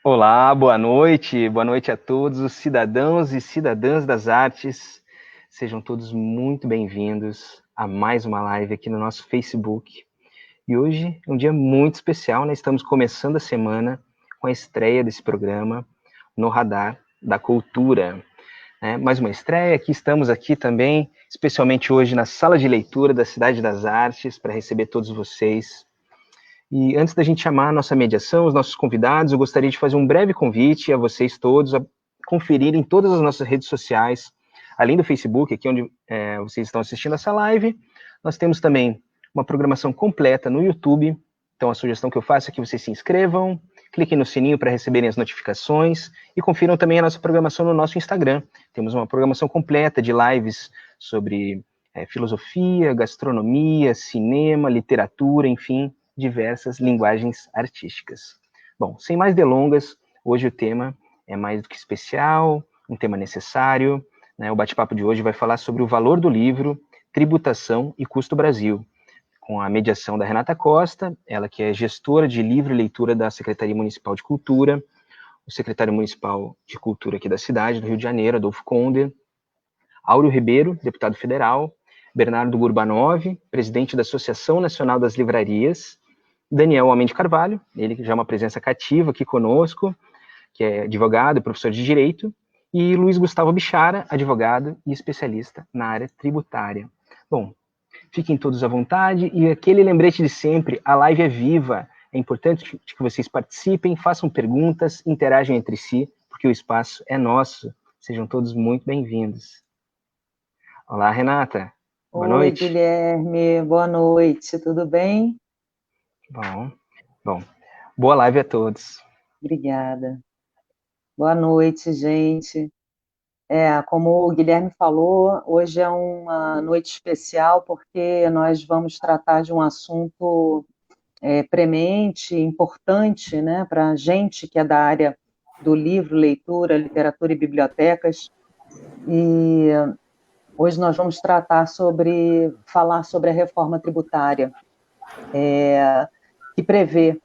Olá, boa noite a todos os cidadãos e cidadãs das artes. Sejam todos muito bem-vindos a mais uma live aqui no nosso Facebook. E hoje é um dia muito especial, né? Estamos começando a semana com a estreia desse programa no Radar da Cultura. Mais uma estreia, estamos aqui também, especialmente hoje na Sala de Leitura da Cidade das Artes, para receber todos vocês. E antes da gente chamar a nossa mediação, os nossos convidados, eu gostaria de fazer um breve convite a vocês todos a conferirem todas as nossas redes sociais, além do Facebook, aqui onde vocês estão assistindo essa live. Nós temos também uma programação completa no YouTube. Então, a sugestão que eu faço é que vocês se inscrevam, cliquem no sininho para receberem as notificações e confiram também a nossa programação no nosso Instagram. Temos uma programação completa de lives sobre filosofia, gastronomia, cinema, literatura, enfim, diversas linguagens artísticas. Bom, sem mais delongas, hoje o tema é mais do que especial, um tema necessário. O bate-papo de hoje vai falar sobre o valor do livro, tributação e custo Brasil, com a mediação da Renata Costa, ela que é gestora de livro e leitura da Secretaria Municipal de Cultura, o secretário municipal de Cultura aqui da cidade, do Rio de Janeiro, Adolfo Conder, Áureo Ribeiro, deputado federal, Bernardo Gurbanov, presidente da Associação Nacional das Livrarias, Daniel Homem de Carvalho, ele que já é uma presença cativa aqui conosco, que é advogado e professor de Direito, e Luiz Gustavo Bichara, advogado e especialista na área tributária. Bom, fiquem todos à vontade, e aquele lembrete de sempre, a live é viva, é importante que vocês participem, façam perguntas, interajam entre si, porque o espaço é nosso. Sejam todos muito bem-vindos. Olá, Renata. Boa Oi, noite. Guilherme. Boa noite. Tudo bem? Bom. Boa live a todos. Obrigada. Boa noite, gente. Como o Guilherme falou, hoje é uma noite especial porque nós vamos tratar de um assunto premente, importante, né, para a gente que é da área do livro, leitura, literatura e bibliotecas. E hoje nós vamos falar sobre a reforma tributária, que prevê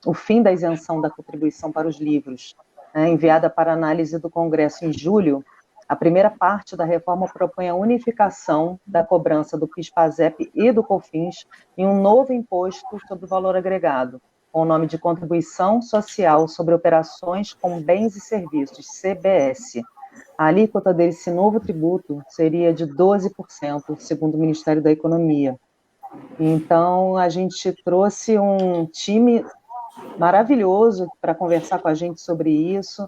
o fim da isenção da contribuição para os livros, enviada para análise do Congresso em julho. A primeira parte da reforma propõe a unificação da cobrança do PIS/PASEP e do COFINS em um novo imposto sobre o valor agregado, com o nome de Contribuição Social sobre Operações com Bens e Serviços, CBS. A alíquota desse novo tributo seria de 12%, segundo o Ministério da Economia. Então, a gente trouxe um time maravilhoso para conversar com a gente sobre isso.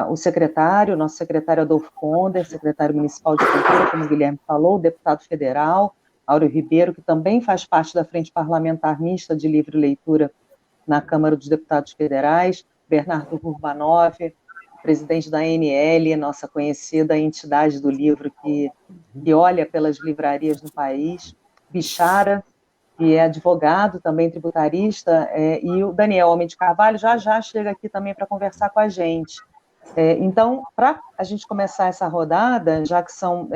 Nosso secretário Adolfo Conder, secretário municipal de Cultura, como o Guilherme falou, o deputado federal, Áureo Ribeiro, que também faz parte da Frente Parlamentar Mista de Livre Leitura na Câmara dos Deputados Federais, Bernardo Gurbanov, presidente da ANL, nossa conhecida entidade do livro que olha pelas livrarias no país, Bichara, que é advogado, também tributarista, e o Daniel Homem de Carvalho já chega aqui também para conversar com a gente. Então, para a gente começar essa rodada, já que são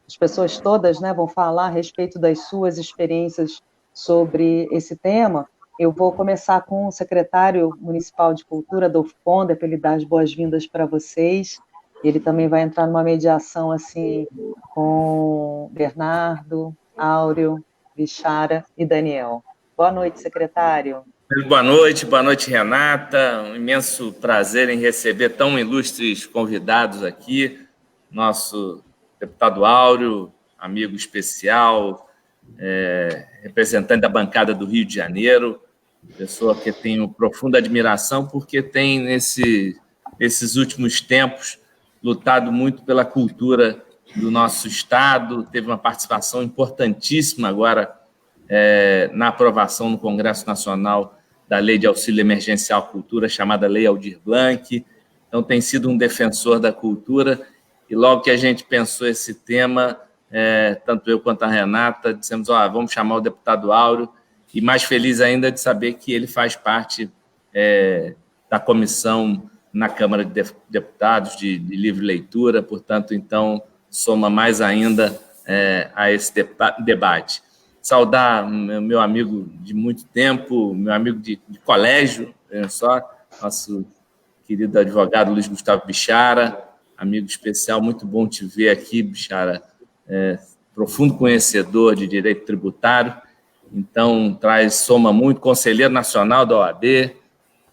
as pessoas todas, né, vão falar a respeito das suas experiências sobre esse tema, eu vou começar com o secretário municipal de Cultura, Adolfo Conder, para ele dar as boas-vindas para vocês. Ele também vai entrar numa mediação assim com Bernardo, Áureo, Bichara e Daniel. Boa noite, secretário. Boa noite, Renata. Um imenso prazer em receber tão ilustres convidados aqui. Nosso deputado Áureo, amigo especial, representante da bancada do Rio de Janeiro, pessoa que tenho profunda admiração porque tem, nesses últimos tempos, lutado muito pela cultura do nosso Estado, teve uma participação importantíssima agora na aprovação no Congresso Nacional da Lei de Auxílio Emergencial à Cultura, chamada Lei Aldir Blanc. Então, tem sido um defensor da cultura, e logo que a gente pensou esse tema, tanto eu quanto a Renata, dissemos, vamos chamar o deputado Áureo, e mais feliz ainda de saber que ele faz parte da comissão na Câmara de Deputados de Livre Leitura, portanto, então, soma mais ainda a esse debate. Saudar meu amigo de muito tempo, meu amigo de colégio, vejam só, nosso querido advogado Luiz Gustavo Bichara, amigo especial, muito bom te ver aqui, Bichara, profundo conhecedor de direito tributário, então soma muito, conselheiro nacional da OAB,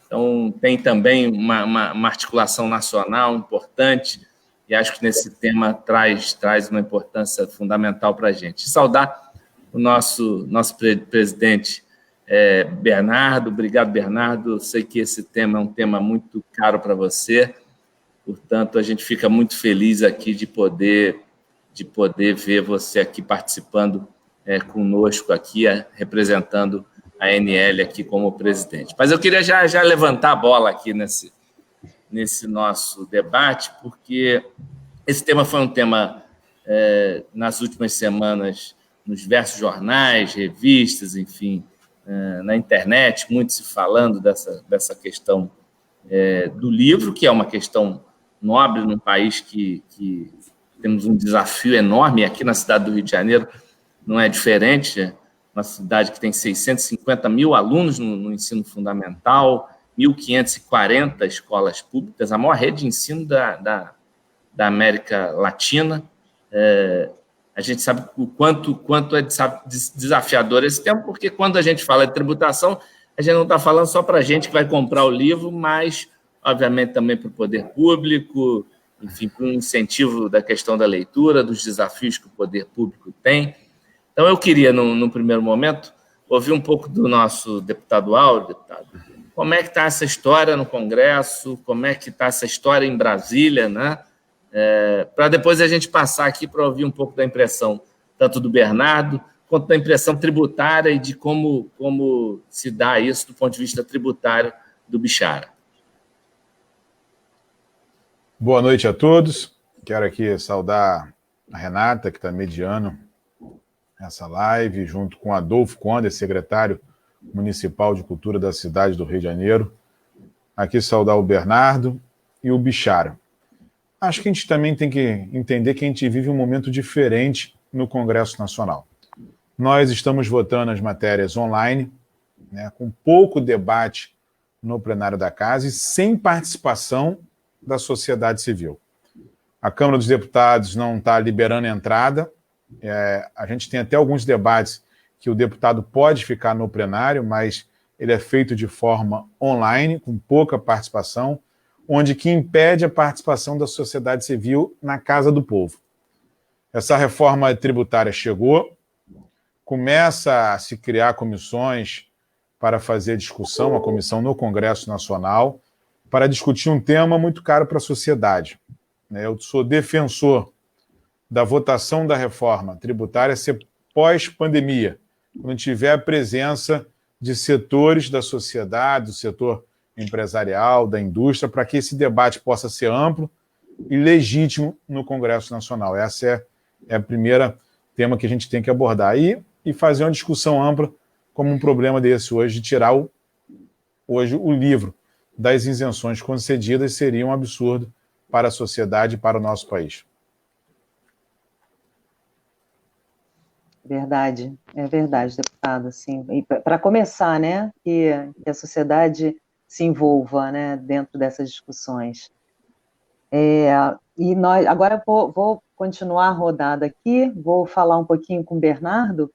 então tem também uma articulação nacional importante, e acho que nesse tema traz uma importância fundamental para a gente. Saudar o nosso presidente Bernardo. Obrigado, Bernardo. Eu sei que esse tema é um tema muito caro para você, portanto, a gente fica muito feliz aqui de poder ver você aqui participando conosco, aqui, representando a ANL aqui como presidente. Mas eu queria já levantar a bola aqui nesse nosso debate, porque esse tema foi um tema, nas últimas semanas, nos diversos jornais, revistas, enfim, na internet, muito se falando dessa questão do livro, que é uma questão nobre num país que temos um desafio enorme, e aqui na cidade do Rio de Janeiro não é diferente, uma cidade que tem 650 mil alunos no ensino fundamental, 1.540 escolas públicas, a maior rede de ensino da América Latina. A gente sabe o quanto é desafiador esse tempo, porque quando a gente fala de tributação, a gente não está falando só para a gente que vai comprar o livro, mas, obviamente, também para o poder público, enfim, para o incentivo da questão da leitura, dos desafios que o poder público tem. Então, eu queria, no primeiro momento, ouvir um pouco do nosso deputado Áureo, deputado. Como é que está essa história no Congresso? Como é que está essa história em Brasília, né? Para depois a gente passar aqui para ouvir um pouco da impressão, tanto do Bernardo, quanto da impressão tributária e de como se dá isso do ponto de vista tributário do Bichara. Boa noite a todos. Quero aqui saudar a Renata, que está mediando essa live, junto com Adolfo Conde, secretário municipal de cultura da cidade do Rio de Janeiro. Aqui saudar o Bernardo e o Bichara. Acho que a gente também tem que entender que a gente vive um momento diferente no Congresso Nacional. Nós estamos votando as matérias online, né, com pouco debate no plenário da Casa e sem participação da sociedade civil. A Câmara dos Deputados não está liberando entrada. A gente tem até alguns debates que o deputado pode ficar no plenário, mas ele é feito de forma online, com pouca participação, onde que impede a participação da sociedade civil na Casa do Povo. Essa reforma tributária chegou, começa a se criar comissões para fazer discussão, a comissão no Congresso Nacional, para discutir um tema muito caro para a sociedade. Eu sou defensor da votação da reforma tributária ser pós-pandemia, quando tiver a presença de setores da sociedade, do setor empresarial, da indústria, para que esse debate possa ser amplo e legítimo no Congresso Nacional. Essa é a primeira tema que a gente tem que abordar. E fazer uma discussão ampla como um problema desse hoje, de tirar hoje o livro das isenções concedidas seria um absurdo para a sociedade e para o nosso país. Verdade, é verdade, deputado. Assim, para começar, né, que a sociedade se envolva, né, dentro dessas discussões. E nós, agora vou continuar a rodada aqui, vou falar um pouquinho com o Bernardo,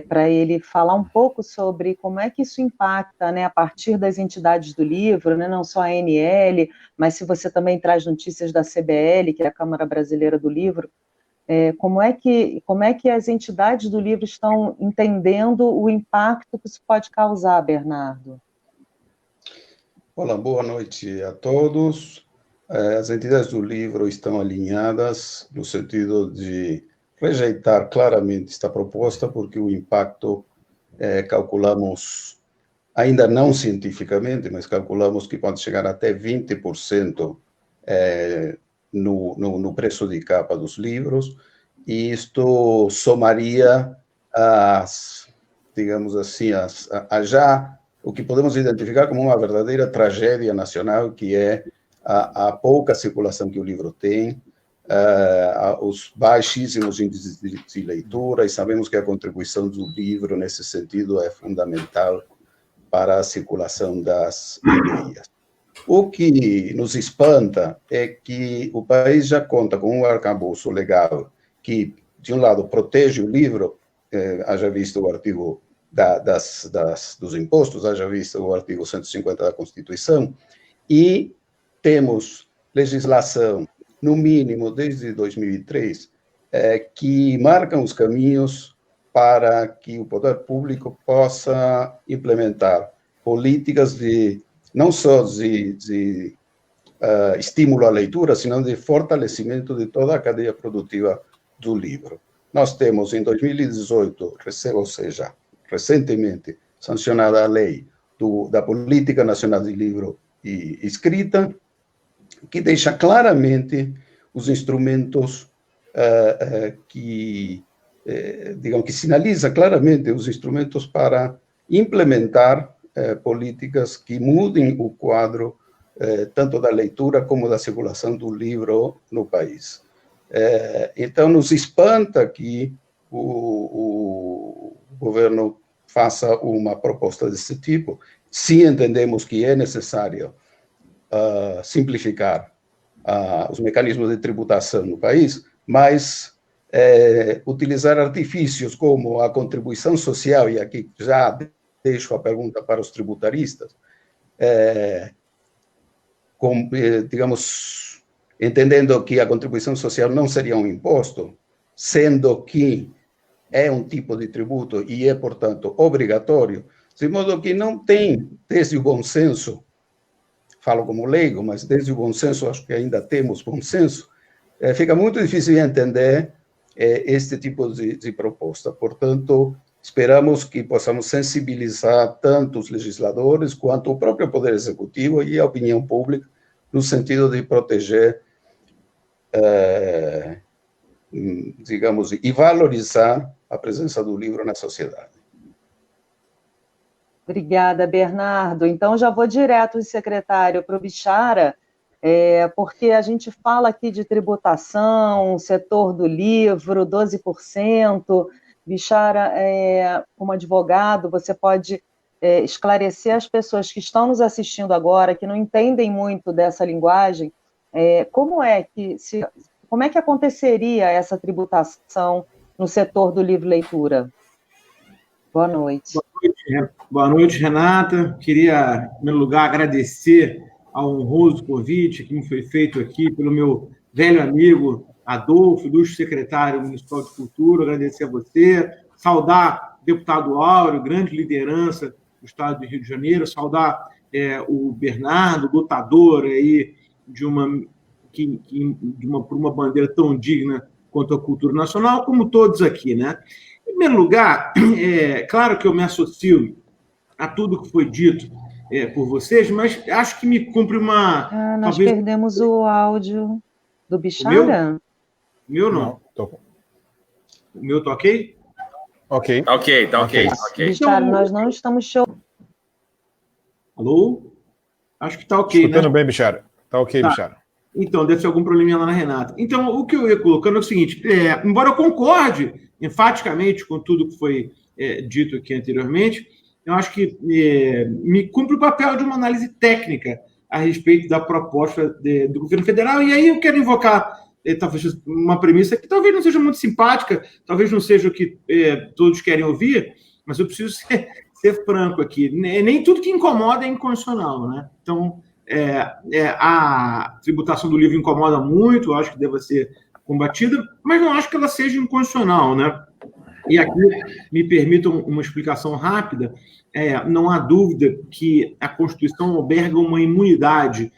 para ele falar um pouco sobre como é que isso impacta, né, a partir das entidades do livro, né, não só a ANL, mas se você também traz notícias da CBL, que é a Câmara Brasileira do Livro, como é que as entidades do livro estão entendendo o impacto que isso pode causar, Bernardo? Olá, boa noite a todos. As entidades do livro estão alinhadas no sentido de rejeitar claramente esta proposta, porque o impacto calculamos, ainda não cientificamente, mas calculamos que pode chegar até 20% no preço de capa dos livros, e isto somaria digamos assim, já o que podemos identificar como uma verdadeira tragédia nacional, que é a pouca circulação que o livro tem, os baixíssimos índices de leitura, e sabemos que a contribuição do livro, nesse sentido, é fundamental para a circulação das livrarias. O que nos espanta é que o país já conta com um arcabouço legal que, de um lado, protege o livro, haja visto o artigo dos impostos, haja visto o artigo 150 da Constituição, e temos legislação, no mínimo desde 2003, que marcam os caminhos para que o poder público possa implementar políticas não só de estímulo à leitura, sino de fortalecimento de toda a cadeia produtiva do livro. Nós temos, em 2018, ou seja, recentemente, sancionada a lei da Política Nacional de Livro e Escrita, que deixa claramente os instrumentos que sinaliza claramente os instrumentos para implementar políticas que mudem o quadro tanto da leitura como da circulação do livro no país. Então, nos espanta que o governo faça uma proposta desse tipo. Sim, entendemos que é necessário simplificar os mecanismos de tributação no país, mas utilizar artifícios como a contribuição social, e aqui já deixo a pergunta para os tributaristas, digamos, entendendo que a contribuição social não seria um imposto, sendo que é um tipo de tributo e é, portanto, obrigatório, de modo que não tem, desde o bom senso, falo como leigo, mas desde o bom senso, acho que ainda temos bom senso, fica muito difícil entender este tipo de proposta. Portanto, esperamos que possamos sensibilizar tanto os legisladores quanto o próprio Poder Executivo e a opinião pública no sentido de proteger, digamos, e valorizar a presença do livro na sociedade. Obrigada, Bernardo. Então, já vou direto, secretário, para o Bichara, porque a gente fala aqui de tributação, setor do livro, 12%. Bichara, como advogado, você pode esclarecer as pessoas que estão nos assistindo agora, que não entendem muito dessa linguagem, como é que aconteceria essa tributação no setor do livro-leitura? Boa noite. Boa noite, Renata. Queria, em primeiro lugar, agradecer ao honroso convite que me foi feito aqui pelo meu velho amigo Adolfo, ilustre secretário municipal de Cultura, agradecer a você, saudar o deputado Áureo, grande liderança do Estado do Rio de Janeiro, saudar o Bernardo, lutador aí por uma bandeira tão digna quanto a cultura nacional, como todos aqui, né? Em primeiro lugar, claro que eu me associo a tudo que foi dito por vocês, mas acho que me cumpre uma... nós perdemos o áudio do Bichara? O meu não. O meu tá ok? Ok. Tá ok. Bichara, nós não estamos show. Alô? Acho que tá ok, escutando né? bem, Bichara. Tá ok, tá. Bichara. Então, deve ser algum probleminha lá na Renata. Então, o que eu ia colocando é o seguinte, embora eu concorde enfaticamente com tudo que foi dito aqui anteriormente, eu acho que me cumpre o papel de uma análise técnica a respeito da proposta do governo federal, e aí eu quero invocar talvez uma premissa que talvez não seja muito simpática, talvez não seja o que todos querem ouvir, mas eu preciso ser franco aqui. Nem tudo que incomoda é inconstitucional, né? Então, a tributação do livro incomoda muito, eu acho que deva ser combatida, mas não acho que ela seja inconstitucional, né? E aqui me permitam uma explicação rápida. Não há dúvida que a Constituição alberga uma imunidade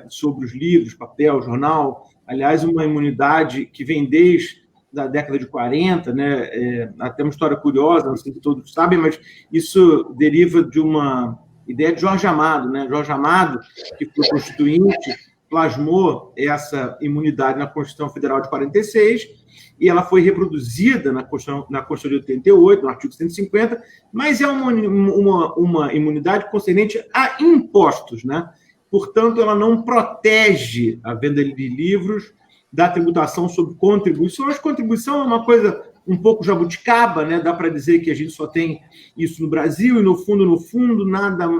sobre os livros, papel, jornal, aliás, uma imunidade que vem desde a década de 40, né? Até uma história curiosa, não sei se todos sabem, mas isso deriva de uma ideia de Jorge Amado, né? Jorge Amado, que foi constituinte, plasmou essa imunidade na Constituição Federal de 46, e ela foi reproduzida na Constituição de 88, no artigo 150, mas é uma imunidade concernente a impostos, né? Portanto, ela não protege a venda de livros da tributação sobre contribuições. Contribuição é uma coisa um pouco jabuticaba, né? Dá para dizer que a gente só tem isso no Brasil, e no fundo,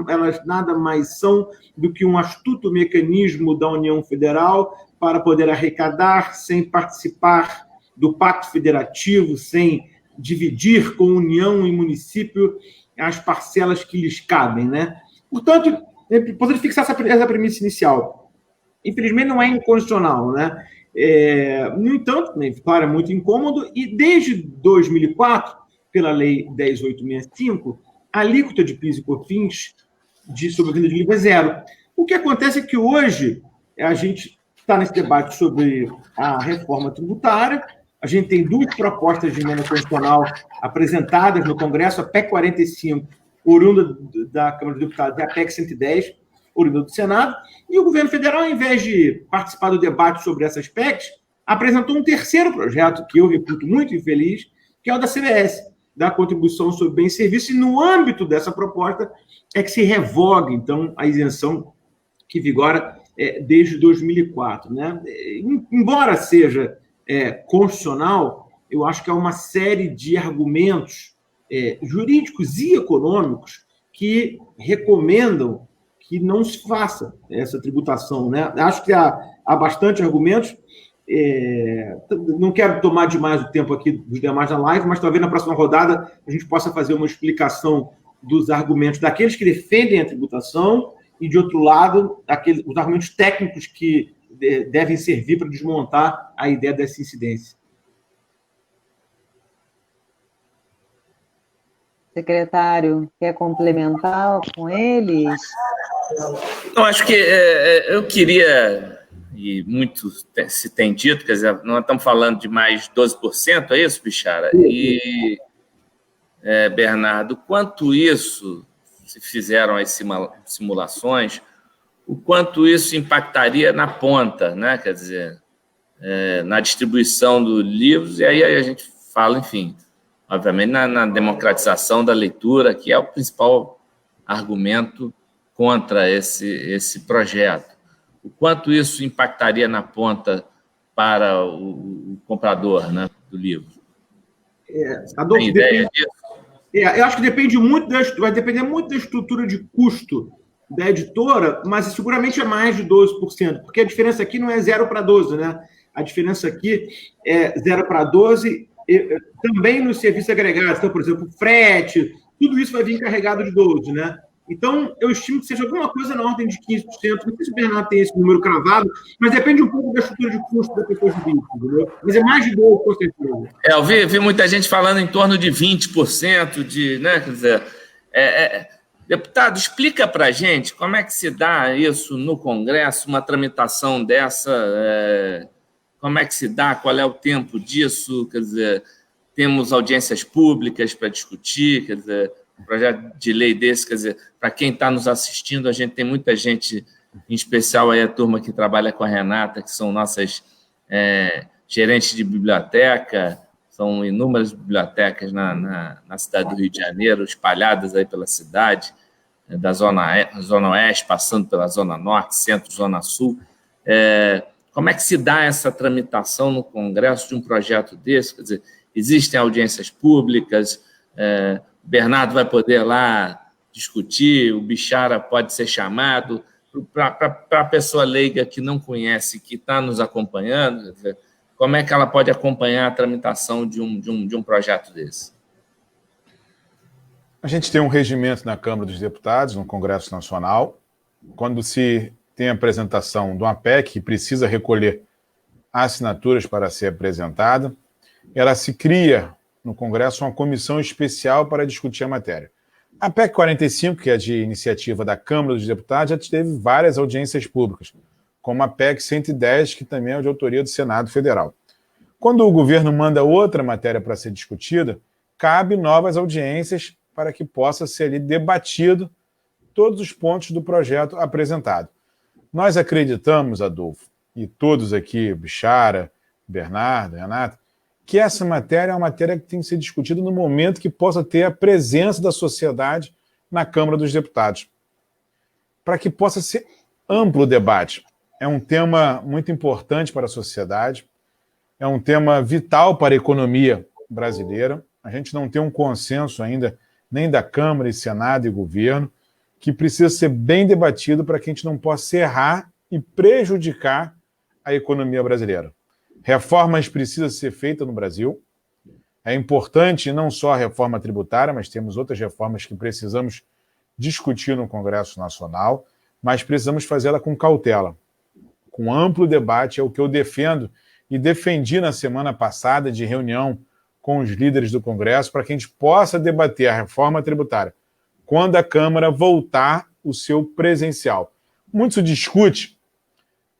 elas nada mais são do que um astuto mecanismo da União Federal para poder arrecadar sem participar do Pacto Federativo, sem dividir com União e município as parcelas que lhes cabem, né? Portanto, poderia fixar essa premissa inicial. Infelizmente, não é inconstitucional, né? No entanto, claro, é muito incômodo, e desde 2004, pela Lei 10.865, a alíquota de PIS e COFINS sobre a venda de livro é zero. O que acontece é que hoje a gente está nesse debate sobre a reforma tributária, a gente tem duas propostas de emenda constitucional apresentadas no Congresso, a PEC 45, oriunda da Câmara dos Deputados, e a PEC 110, oriunda do Senado, e o governo federal, ao invés de participar do debate sobre essas PECs, apresentou um terceiro projeto, que eu reputo muito infeliz, que é o da CBS, da Contribuição sobre Bens e Serviços, e no âmbito dessa proposta é que se revoga, então, a isenção que vigora desde 2004. Né? Embora seja constitucional, eu acho que há uma série de argumentos jurídicos e econômicos que recomendam que não se faça essa tributação. Né? Acho que há bastante argumentos. Não quero tomar demais o tempo aqui dos demais na live, mas talvez na próxima rodada a gente possa fazer uma explicação dos argumentos daqueles que defendem a tributação e, de outro lado, os argumentos técnicos que devem servir para desmontar a ideia dessa incidência. Secretário, quer complementar com eles? Eu acho que eu queria, e muito se tem dito, quer dizer, nós estamos falando de mais 12%, é isso, Bichara? E, Bernardo, quanto isso, se fizeram as simulações, o quanto isso impactaria na ponta, né? Quer dizer, na distribuição dos livros, e aí a gente fala, enfim, obviamente, na democratização da leitura, que é o principal argumento contra esse projeto. O quanto isso impactaria na ponta para o comprador, né, do livro? Tem ideia disso? Eu acho que vai depender muito da estrutura de custo da editora, mas seguramente é mais de 12%, porque a diferença aqui não é 0 para 12, né? A diferença aqui é 0 para 12, também nos serviços agregados. Então, por exemplo, frete, tudo isso vai vir carregado de 12, né? Então, eu estimo que seja alguma coisa na ordem de 15%. Não sei se o Bernardo tem esse número cravado, mas depende um pouco da estrutura de custo da pessoa jurídica, entendeu? Mas é mais de 12%, com certeza. Eu vi muita gente falando em torno de 20%, né? Quer dizer, deputado, explica para a gente como é que se dá isso no Congresso, uma tramitação dessa, como é que se dá, qual é o tempo disso, quer dizer, temos audiências públicas para discutir, quer dizer, um projeto de lei desse, quer dizer, para quem está nos assistindo, a gente tem muita gente, em especial aí a turma que trabalha com a Renata, que são nossas gerentes de biblioteca, são inúmeras bibliotecas na cidade do Rio de Janeiro, espalhadas aí pela cidade, da Zona Oeste, passando pela Zona Norte, Centro, Zona Sul. Como é que se dá essa tramitação no Congresso de um projeto desse? Quer dizer, existem audiências públicas, Bernardo vai poder lá discutir, o Bichara pode ser chamado, para a pessoa leiga que não conhece, que está nos acompanhando, quer dizer, como é que ela pode acompanhar a tramitação de um projeto desse? A gente tem um regimento na Câmara dos Deputados, no Congresso Nacional, quando se tem a apresentação de uma PEC que precisa recolher assinaturas para ser apresentada, ela se cria no Congresso uma comissão especial para discutir a matéria. A PEC 45, que é de iniciativa da Câmara dos Deputados, já teve várias audiências públicas, como a PEC 110, que também é de autoria do Senado Federal. Quando o governo manda outra matéria para ser discutida, cabe novas audiências para que possa ser ali debatido todos os pontos do projeto apresentado. Nós acreditamos, Adolfo, e todos aqui, Bichara, Bernardo, Renata, que essa matéria é uma matéria que tem que ser discutida no momento que possa ter a presença da sociedade na Câmara dos Deputados, para que possa ser amplo o debate. É um tema muito importante para a sociedade, é um tema vital para a economia brasileira. A gente não tem um consenso ainda, nem da Câmara, e Senado e governo, que precisa ser bem debatido para que a gente não possa errar e prejudicar a economia brasileira. Reformas precisam ser feitas no Brasil. É importante não só a reforma tributária, mas temos outras reformas que precisamos discutir no Congresso Nacional, mas precisamos fazê-la com cautela, com amplo debate, é o que eu defendo e defendi na semana passada de reunião com os líderes do Congresso para que a gente possa debater a reforma tributária quando a Câmara voltar o seu presencial. Muito se discute,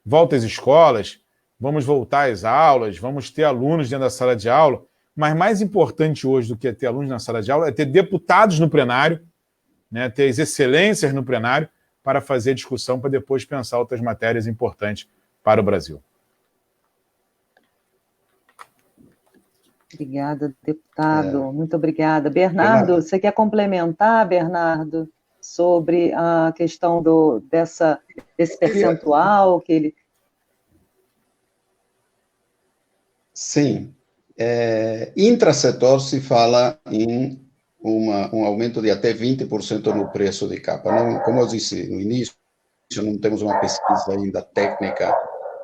volta às escolas, vamos voltar às aulas, vamos ter alunos dentro da sala de aula, mas mais importante hoje do que ter alunos na sala de aula é ter deputados no plenário, né, ter as excelências no plenário para fazer discussão, para depois pensar outras matérias importantes para o Brasil. Obrigada, deputado. Muito obrigada. Bernardo, você quer complementar, Bernardo, sobre a questão desse percentual que ele... Sim. Intrasetor se fala em um aumento de até 20% no preço de capa. Não, como eu disse no início, não temos uma pesquisa ainda técnica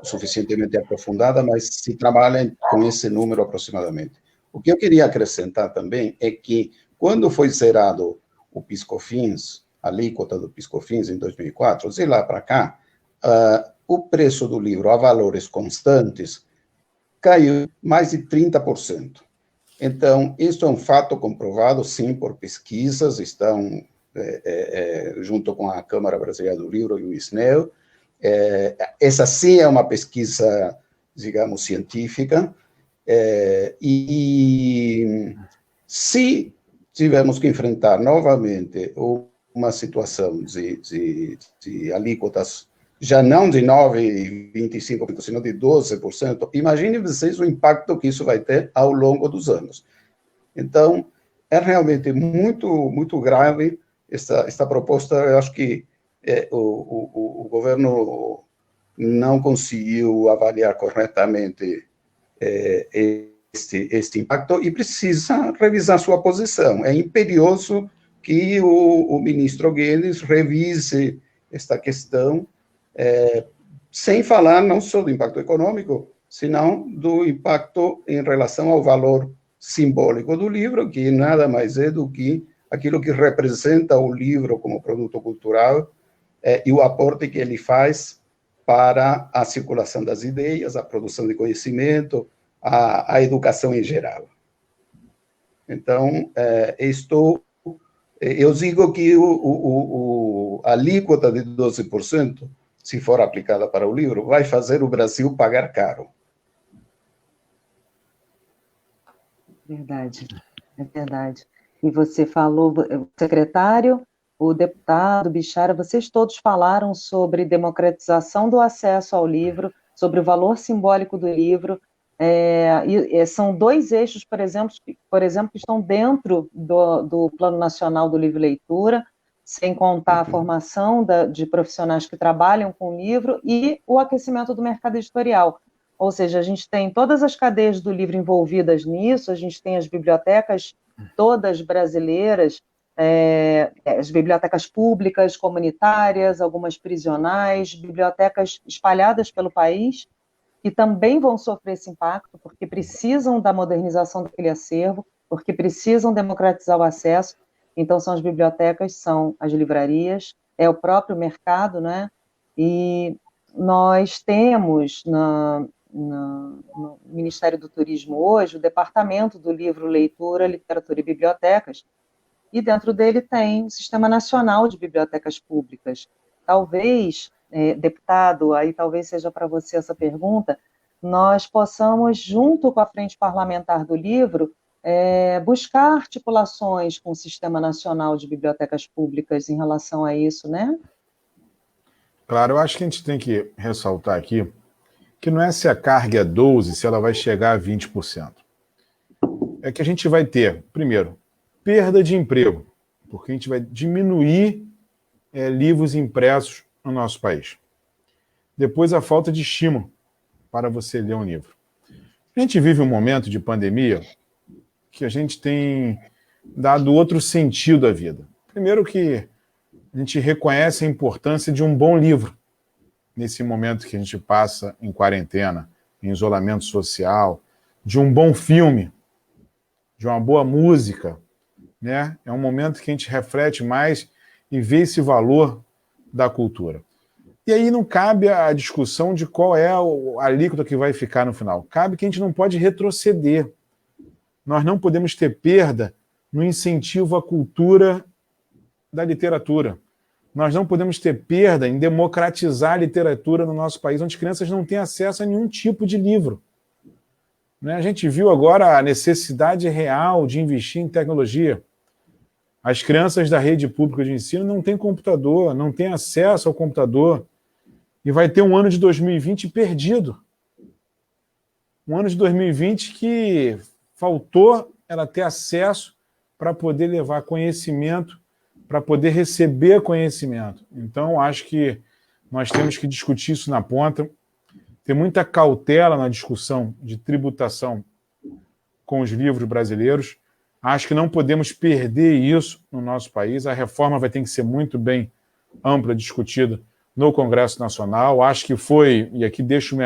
suficientemente aprofundada, mas se trabalha com esse número aproximadamente. O que eu queria acrescentar também é que, quando foi zerado o PIS/COFINS, a alíquota do PIS/COFINS em 2004, de lá para cá, o preço do livro a valores constantes caiu mais de 30%. Então, isso é um fato comprovado, sim, por pesquisas, estão junto com a Câmara Brasileira do Livro e o ISNEL. Essa sim é uma pesquisa, digamos, científica, e se tivermos que enfrentar novamente uma situação de alíquotas, já não de 9,25%, sino de 12%, imaginem vocês o impacto que isso vai ter ao longo dos anos. Então, é realmente muito, muito grave esta proposta. Eu acho que o governo não conseguiu avaliar corretamente este impacto e precisa revisar sua posição. É imperioso que o ministro Guedes revise esta questão, sem falar não só do impacto econômico, senão do impacto em relação ao valor simbólico do livro, que nada mais é do que aquilo que representa o livro como produto cultural e o aporte que ele faz para a circulação das ideias, a produção de conhecimento, a educação em geral. Então, eu digo que a alíquota de 12%, se for aplicada para o livro, vai fazer o Brasil pagar caro. Verdade, é verdade. E você falou, o secretário, o deputado Bichara, vocês todos falaram sobre democratização do acesso ao livro, sobre o valor simbólico do livro. São dois eixos, por exemplo, que estão dentro do Plano Nacional do Livro e Leitura, sem contar a formação de profissionais que trabalham com o livro e o aquecimento do mercado editorial. Ou seja, a gente tem todas as cadeias do livro envolvidas nisso, a gente tem as bibliotecas todas brasileiras, as bibliotecas públicas, comunitárias, algumas prisionais, bibliotecas espalhadas pelo país, que também vão sofrer esse impacto, porque precisam da modernização daquele acervo, porque precisam democratizar o acesso. Então, são as bibliotecas, são as livrarias, é o próprio mercado, né? E nós temos no Ministério do Turismo hoje o Departamento do Livro, Leitura, Literatura e Bibliotecas, e dentro dele tem o Sistema Nacional de Bibliotecas Públicas. Talvez, deputado, aí talvez seja para você essa pergunta, nós possamos, junto com a Frente Parlamentar do Livro, buscar articulações com o Sistema Nacional de Bibliotecas Públicas em relação a isso, né? Claro, eu acho que a gente tem que ressaltar aqui que não é se a carga é 12%, se ela vai chegar a 20%. É que a gente vai ter, primeiro, perda de emprego, porque a gente vai diminuir livros impressos no nosso país. Depois, a falta de estímulo para você ler um livro. A gente vive um momento de pandemia que a gente tem dado outro sentido à vida. Primeiro que a gente reconhece a importância de um bom livro nesse momento que a gente passa em quarentena, em isolamento social, de um bom filme, de uma boa música, né? É um momento que a gente reflete mais e vê esse valor da cultura. E aí não cabe a discussão de qual é a alíquota que vai ficar no final. Cabe que a gente não pode retroceder. Nós não podemos ter perda no incentivo à cultura da literatura. Nós não podemos ter perda em democratizar a literatura no nosso país, onde as crianças não têm acesso a nenhum tipo de livro. Né? A gente viu agora a necessidade real de investir em tecnologia. As crianças da rede pública de ensino não têm computador, não têm acesso ao computador, e vai ter um ano de 2020 perdido. Um ano de 2020 que faltou ela ter acesso para poder levar conhecimento, para poder receber conhecimento. Então, acho que nós temos que discutir isso na ponta, ter muita cautela na discussão de tributação com os livros brasileiros. Acho que não podemos perder isso no nosso país. A reforma vai ter que ser muito bem ampla, discutida no Congresso Nacional. Acho que foi, e aqui deixo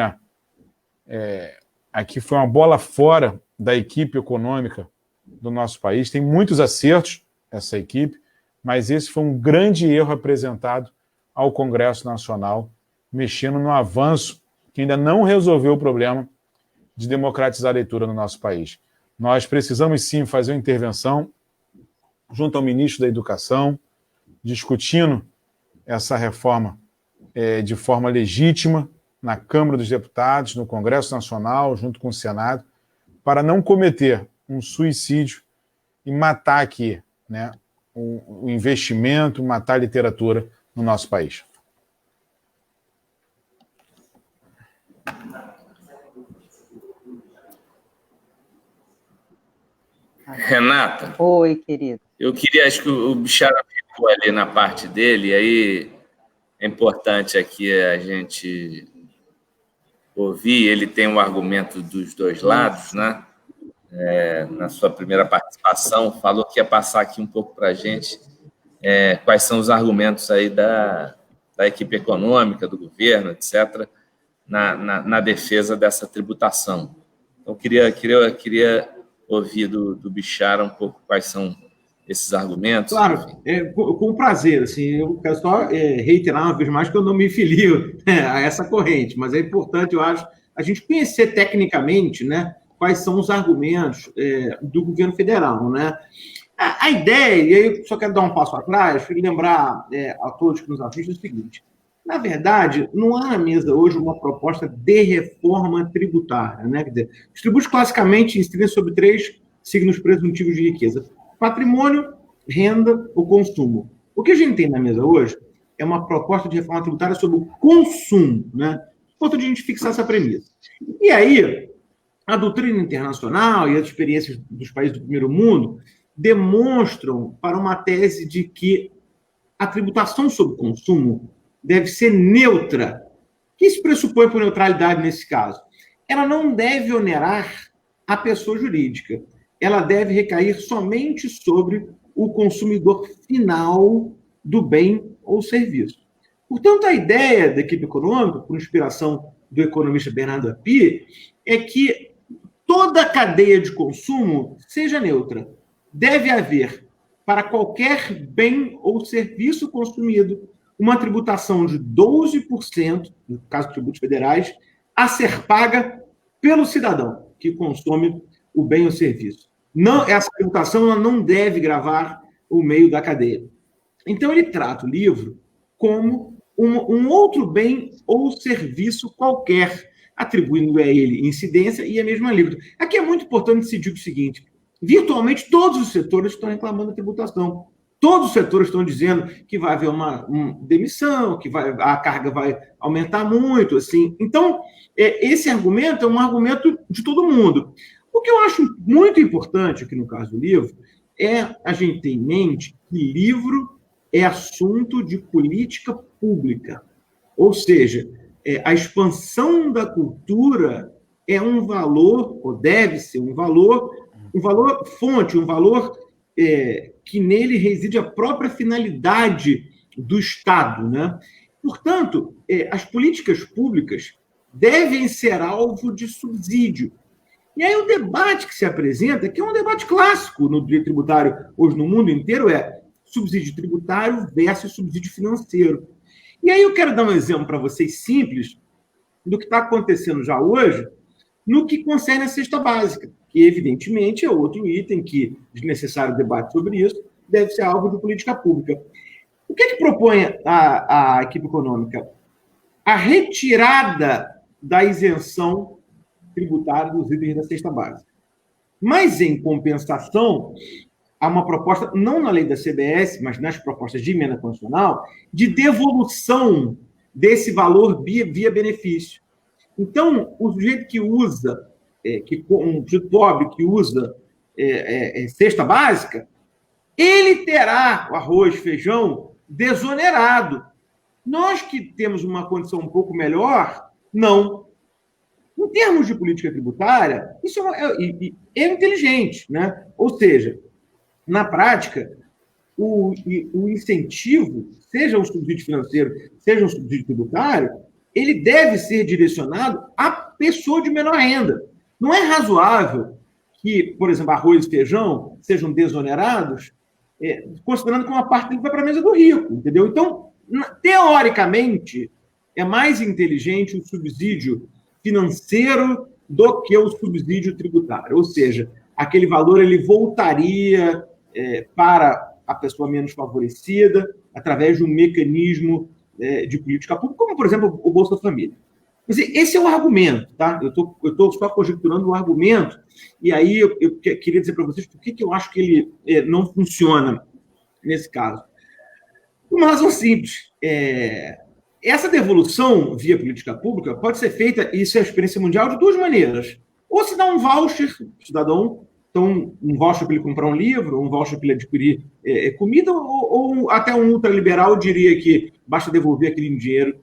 aqui foi uma bola fora da equipe econômica do nosso país. Tem muitos acertos essa equipe, mas esse foi um grande erro apresentado ao Congresso Nacional, mexendo no avanço que ainda não resolveu o problema de democratizar a leitura no nosso país. Nós precisamos sim fazer uma intervenção junto ao ministro da Educação, discutindo essa reforma de forma legítima na Câmara dos Deputados, no Congresso Nacional, junto com o Senado, para não cometer um suicídio e matar aqui, né, o investimento, matar a literatura no nosso país. Renata. Oi, querido. Eu queria, acho que o Bichara ficou ali na parte dele, e aí é importante aqui a gente ouvir, ele tem um argumento dos dois lados, né? Na sua primeira participação, falou que ia passar aqui um pouco para a gente quais são os argumentos aí da equipe econômica, do governo, etc., na defesa dessa tributação. Então, queria ouvir do Bichara um pouco quais são esses argumentos. Claro, com prazer. Assim, eu quero só reiterar uma vez mais que eu não me filio a essa corrente, mas é importante, eu acho, a gente conhecer tecnicamente, né, quais são os argumentos do governo federal. Né? A ideia, e aí eu só quero dar um passo atrás, e lembrar a todos que nos assistem o seguinte: na verdade, não há na mesa hoje uma proposta de reforma tributária. Né? Quer dizer, os tributos classicamente incidem sobre 3 signos presuntivos de riqueza: patrimônio, renda ou consumo. O que a gente tem na mesa hoje é uma proposta de reforma tributária sobre o consumo. Né? Importante a gente fixar essa premissa. E aí, a doutrina internacional e as experiências dos países do primeiro mundo demonstram para uma tese de que a tributação sobre o consumo deve ser neutra. O que se pressupõe por neutralidade nesse caso? Ela não deve onerar a pessoa jurídica. Ela deve recair somente sobre o consumidor final do bem ou serviço. Portanto, a ideia da equipe econômica, por inspiração do economista Bernardo Api, é que toda a cadeia de consumo seja neutra. Deve haver, para qualquer bem ou serviço consumido, uma tributação de 12%, no caso de tributos federais, a ser paga pelo cidadão que consome o bem ou serviço. Não, essa tributação não deve gravar o meio da cadeia. Então, ele trata o livro como um outro bem ou serviço qualquer, atribuindo a ele incidência e a mesma alíquota. Aqui é muito importante se dizer o seguinte: virtualmente todos os setores estão reclamando da tributação. Todos os setores estão dizendo que vai haver uma demissão, que a carga vai aumentar muito. Assim. Então, esse argumento é um argumento de todo mundo. O que eu acho muito importante aqui no caso do livro é a gente ter em mente que livro é assunto de política pública. Ou seja, a expansão da cultura é um valor, ou deve ser um valor, um valor fonte, um valor que nele reside a própria finalidade do Estado, né? Portanto, as políticas públicas devem ser alvo de subsídio. E aí o debate que se apresenta, que é um debate clássico no direito tributário hoje no mundo inteiro, é subsídio tributário versus subsídio financeiro. E aí eu quero dar um exemplo para vocês simples do que está acontecendo já hoje no que concerne a cesta básica, que evidentemente é outro item que, desnecessário debate sobre isso, deve ser alvo de política pública. O que propõe a equipe econômica? A retirada da isenção tributária dos itens da cesta básica. Mas, em compensação, há uma proposta, não na lei da CBS, mas nas propostas de emenda constitucional, de devolução desse valor via benefício. Então, o sujeito que usa, um sujeito pobre que usa cesta básica, ele terá o arroz, feijão desonerado. Nós que temos uma condição um pouco melhor, não. Em termos de política tributária, isso é inteligente, né? Ou seja, na prática, o incentivo, seja um subsídio financeiro, seja um subsídio tributário, ele deve ser direcionado à pessoa de menor renda. Não é razoável que, por exemplo, arroz e feijão sejam desonerados, considerando que uma parte dele vai para a mesa do rico, entendeu? Então, teoricamente, é mais inteligente o subsídio financeiro do que o subsídio tributário. Ou seja, aquele valor ele voltaria para a pessoa menos favorecida através de um mecanismo de política pública, como, por exemplo, o Bolsa Família. Esse é o argumento, tá? Eu estou só conjecturando o argumento, e aí eu queria dizer para vocês por que eu acho que ele não funciona nesse caso. Uma razão simples. Essa devolução via política pública pode ser feita, isso é a experiência mundial, de duas maneiras. Ou se dá um voucher para o cidadão, então um voucher para ele comprar um livro, um voucher para ele adquirir comida, ou até um ultraliberal diria que basta devolver aquele dinheiro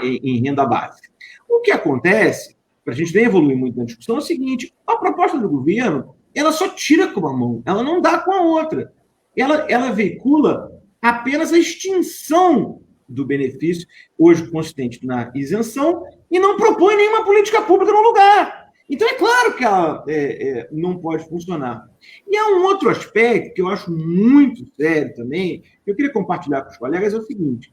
em renda básica. O que acontece, para a gente nem evoluir muito na discussão, é o seguinte: a proposta do governo, ela só tira com uma mão, ela não dá com a outra. Ela veicula apenas a extinção do benefício, hoje consistente na isenção, e não propõe nenhuma política pública no lugar. Então, é claro que ela não pode funcionar. E há um outro aspecto que eu acho muito sério também, que eu queria compartilhar com os colegas, é o seguinte: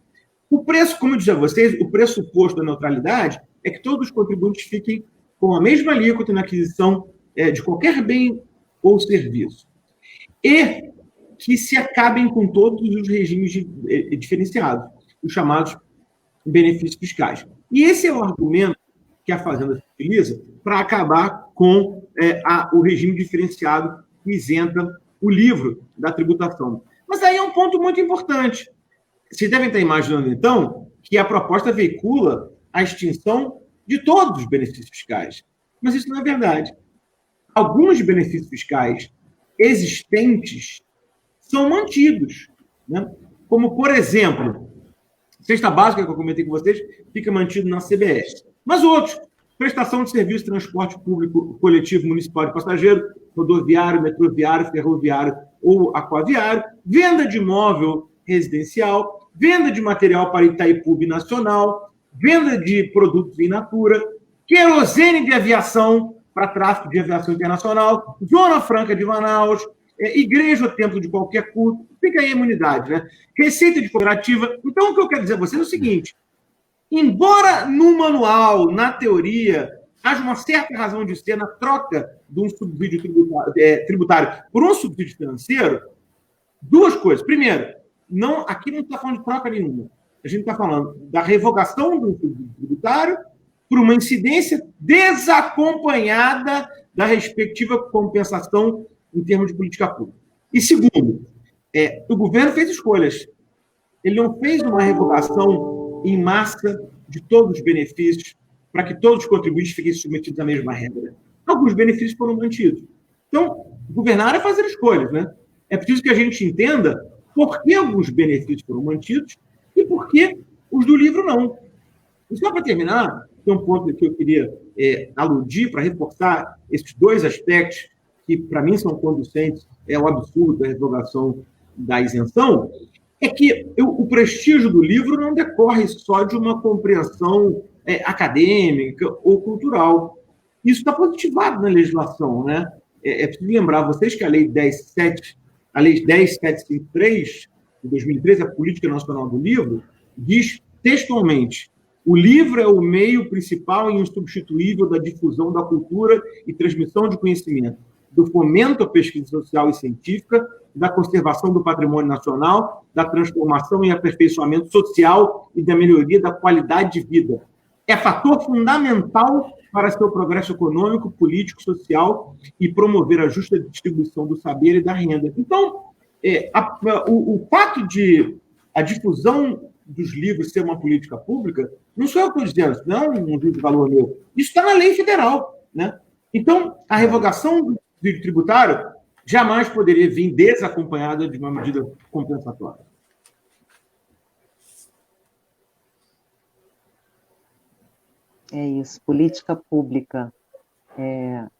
o preço, como eu disse a vocês, o pressuposto da neutralidade é que todos os contribuintes fiquem com a mesma alíquota na aquisição de qualquer bem ou serviço. E que se acabem com todos os regimes diferenciados, os chamados benefícios fiscais. E esse é o argumento que a Fazenda utiliza para acabar com o regime diferenciado que isenta o livro da tributação. Mas aí é um ponto muito importante. Vocês devem estar imaginando, então, que a proposta veicula a extinção de todos os benefícios fiscais. Mas isso não é verdade. Alguns benefícios fiscais existentes são mantidos, né? Como, por exemplo, cesta básica, que eu comentei com vocês, fica mantido na CBS. Mas outros, prestação de serviço de transporte público coletivo municipal de passageiro, rodoviário, metroviário, ferroviário ou aquaviário, venda de imóvel residencial, venda de material para Itaipu Binacional, venda de produtos in natura, querosene de aviação para tráfego de aviação internacional, Zona Franca de Manaus, igreja ou templo de qualquer culto, fica aí a imunidade, né? Receita de cooperativa. Então, o que eu quero dizer a vocês é o seguinte: embora no manual, na teoria, haja uma certa razão de ser na troca de um subsídio tributário por um subsídio financeiro, duas coisas. Primeiro, aqui não está falando de troca nenhuma. A gente está falando da revogação do subsídio tributário por uma incidência desacompanhada da respectiva compensação em termos de política pública. E segundo, o governo fez escolhas. Ele não fez uma revogação em massa de todos os benefícios para que todos os contribuintes fiquem submetidos à mesma regra. Alguns benefícios foram mantidos. Então, governar é fazer escolhas, né? É preciso que a gente entenda por que alguns benefícios foram mantidos e por que os do livro não. E só para terminar, tem um ponto que eu queria aludir para reforçar esses dois aspectos que para mim são conducentes, é o absurdo da revogação da isenção, é que o prestígio do livro não decorre só de uma compreensão acadêmica ou cultural. Isso está positivado na legislação, né? É preciso lembrar vocês que a Lei 10.753, de 2013, a Política Nacional do Livro, diz textualmente: o livro é o meio principal e insubstituível da difusão da cultura e transmissão de conhecimento, do fomento à pesquisa social e científica, da conservação do patrimônio nacional, da transformação e aperfeiçoamento social e da melhoria da qualidade de vida. É fator fundamental para seu progresso econômico, político, social e promover a justa distribuição do saber e da renda. Então, o fato de a difusão dos livros ser uma política pública, não sou eu que estou dizendo, não é um juízo de valor meu. Isso está na lei federal, né? Então, a revogação do direito tributário jamais poderia vir desacompanhada de uma medida compensatória. É isso, política pública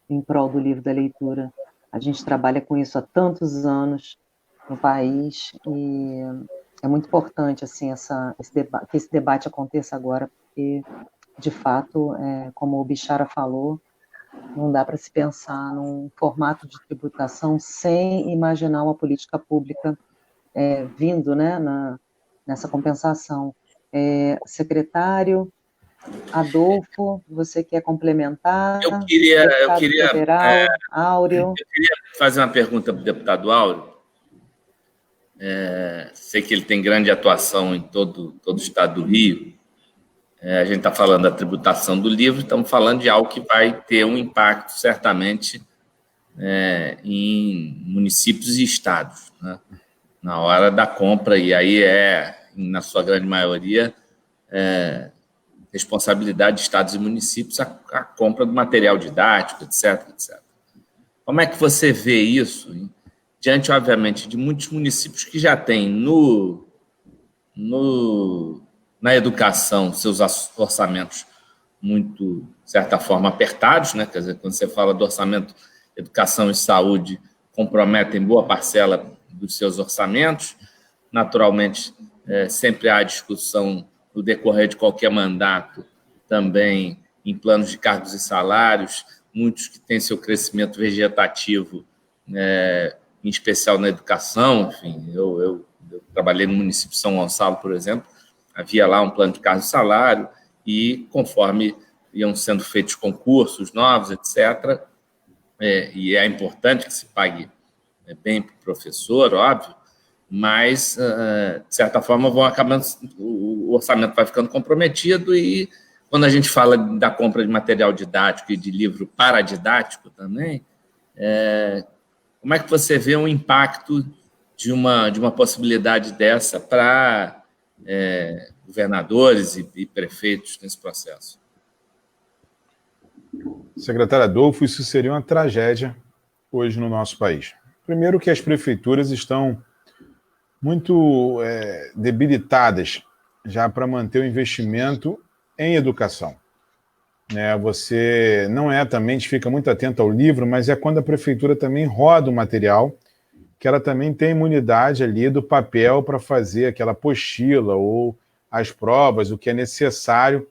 em prol do livro da leitura. A gente trabalha com isso há tantos anos no país e é muito importante assim, que esse debate aconteça agora, porque, de fato, como o Bichara falou, não dá para se pensar num formato de tributação sem imaginar uma política pública vindo, né, nessa compensação. Secretário Adolfo, você quer complementar? Eu queria federal, Áureo. Eu queria fazer uma pergunta para o deputado Áureo. Sei que ele tem grande atuação em todo o estado do Rio. A gente está falando da tributação do livro, estamos falando de algo que vai ter um impacto, certamente, em municípios e estados, né? Na hora da compra, e aí na sua grande maioria, responsabilidade de estados e municípios a compra do material didático, etc, etc. Como é que você vê isso, hein? Diante, obviamente, de muitos municípios que já têm na educação seus orçamentos muito, de certa forma, apertados, né? Quer dizer, quando você fala do orçamento, educação e saúde comprometem boa parcela dos seus orçamentos. Naturalmente, sempre há discussão no decorrer de qualquer mandato, também em planos de cargos e salários, muitos que têm seu crescimento vegetativo, em especial na educação. Enfim, eu trabalhei no município de São Gonçalo, por exemplo, havia lá um plano de cargos e salário, e conforme iam sendo feitos concursos novos, etc., e é importante que se pague bem para o professor, óbvio, mas, de certa forma, vão acabando, o orçamento vai ficando comprometido, e quando a gente fala da compra de material didático e de livro paradidático também, como é que você vê o impacto de uma possibilidade dessa para governadores e prefeitos nesse processo? Secretário Adolfo, isso seria uma tragédia hoje no nosso país. Primeiro que as prefeituras estão muito debilitadas já para manter o investimento em educação. Você não também, a gente fica muito atento ao livro, mas é quando a prefeitura também roda o material, que ela também tem imunidade ali do papel para fazer aquela apostila ou as provas, o que é necessário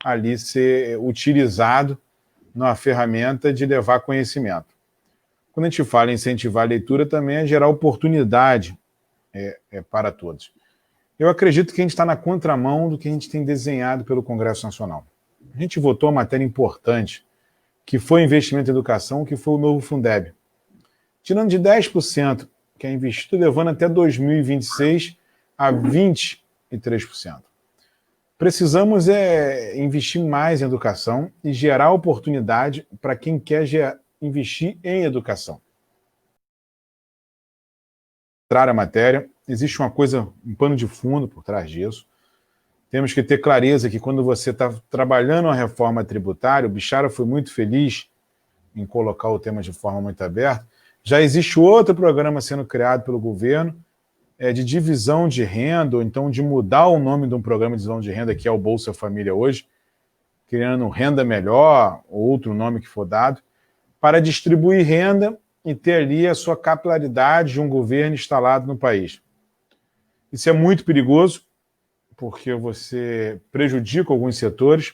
ali ser utilizado numa ferramenta de levar conhecimento. Quando a gente fala em incentivar a leitura, também é gerar oportunidade para todos. Eu acredito que a gente está na contramão do que a gente tem desenhado pelo Congresso Nacional. A gente votou uma matéria importante, que foi investimento em educação, que foi o novo Fundeb. Tirando de 10%, que é investido, levando até 2026 a 23%. Precisamos investir mais em educação e gerar oportunidade para quem quer investir em educação. A matéria, existe uma coisa, um pano de fundo por trás disso. Temos que ter clareza que quando você está trabalhando a reforma tributária, o Bichara foi muito feliz em colocar o tema de forma muito aberta, já existe outro programa sendo criado pelo governo de divisão de renda, ou então de mudar o nome de um programa de divisão de renda, que é o Bolsa Família hoje, criando Renda Melhor, ou outro nome que for dado, para distribuir renda e ter ali a sua capilaridade de um governo instalado no país. Isso é muito perigoso, porque você prejudica alguns setores.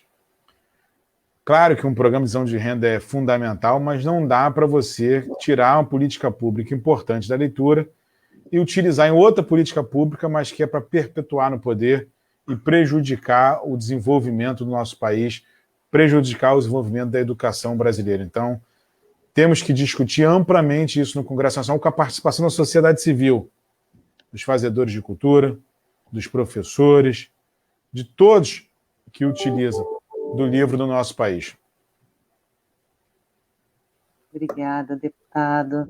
Claro que um programa de isenção de renda é fundamental, mas não dá para você tirar uma política pública importante da leitura e utilizar em outra política pública, mas que é para perpetuar no poder e prejudicar o desenvolvimento do nosso país, prejudicar o desenvolvimento da educação brasileira. Então, temos que discutir amplamente isso no Congresso Nacional com a participação da sociedade civil, dos fazedores de cultura, dos professores, de todos que utilizam do livro do nosso país. Obrigada, deputado.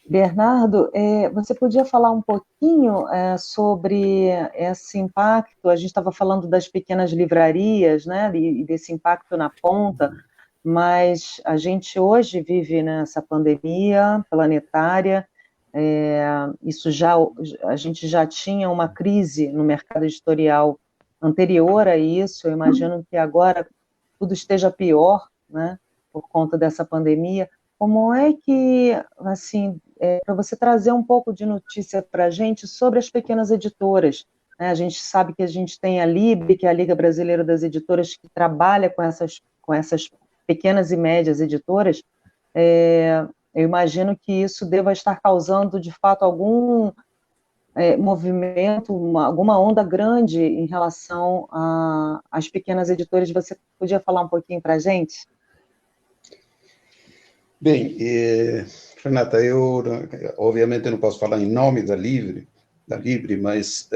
Bernardo, você podia falar um pouquinho sobre esse impacto? A gente estava falando das pequenas livrarias, né, e desse impacto na ponta, mas a gente hoje vive nessa pandemia planetária. A gente já tinha uma crise no mercado editorial anterior a isso. Eu imagino que agora tudo esteja pior, né, por conta dessa pandemia. Como é que, assim, para você trazer um pouco de notícia para a gente sobre as pequenas editoras, né? A gente sabe que a gente tem a LIB, que é a Liga Brasileira das Editoras, que trabalha com essas pequenas e médias editoras. Eu imagino que isso deva estar causando, de fato, algum movimento, alguma onda grande em relação às pequenas editoras. Você podia falar um pouquinho para a gente? Bem, Renata, eu obviamente não posso falar em nome da Livre, mas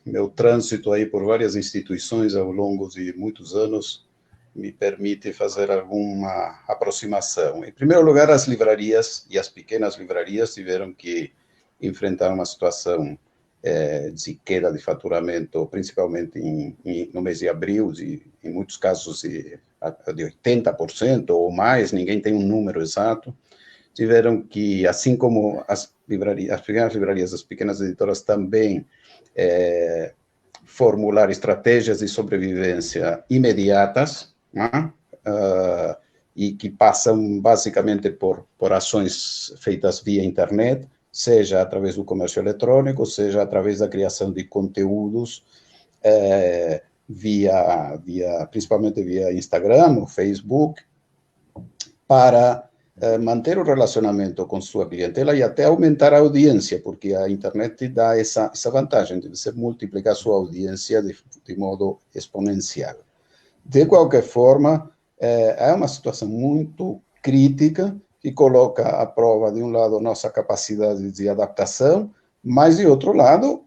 meu trânsito aí por várias instituições ao longo de muitos anos me permite fazer alguma aproximação. Em primeiro lugar, as livrarias e as pequenas livrarias tiveram que enfrentar uma situação de queda de faturamento, principalmente no mês de abril, em muitos casos de 80% ou mais, ninguém tem um número exato, tiveram que, assim como as pequenas livrarias, as pequenas editoras também, formular estratégias de sobrevivência imediatas, né? E que passam basicamente por ações feitas via internet, seja através do comércio eletrônico, seja através da criação de conteúdos, principalmente via Instagram ou Facebook, para manter o relacionamento com sua clientela e até aumentar a audiência, porque a internet dá essa vantagem de você multiplicar sua audiência de modo exponencial. De qualquer forma, é uma situação muito crítica que coloca à prova, de um lado, nossa capacidade de adaptação, mas, de outro lado,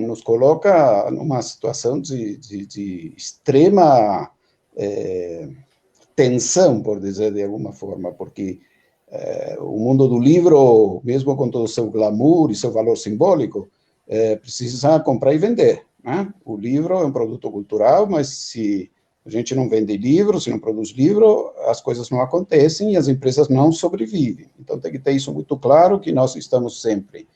nos coloca numa situação de extrema tensão, por dizer de alguma forma, porque o mundo do livro, mesmo com todo o seu glamour e seu valor simbólico, precisa comprar e vender, né? O livro é um produto cultural, mas se a gente não vende livro, se não produz livro, as coisas não acontecem e as empresas não sobrevivem. Então, tem que ter isso muito claro, que nós estamos sempre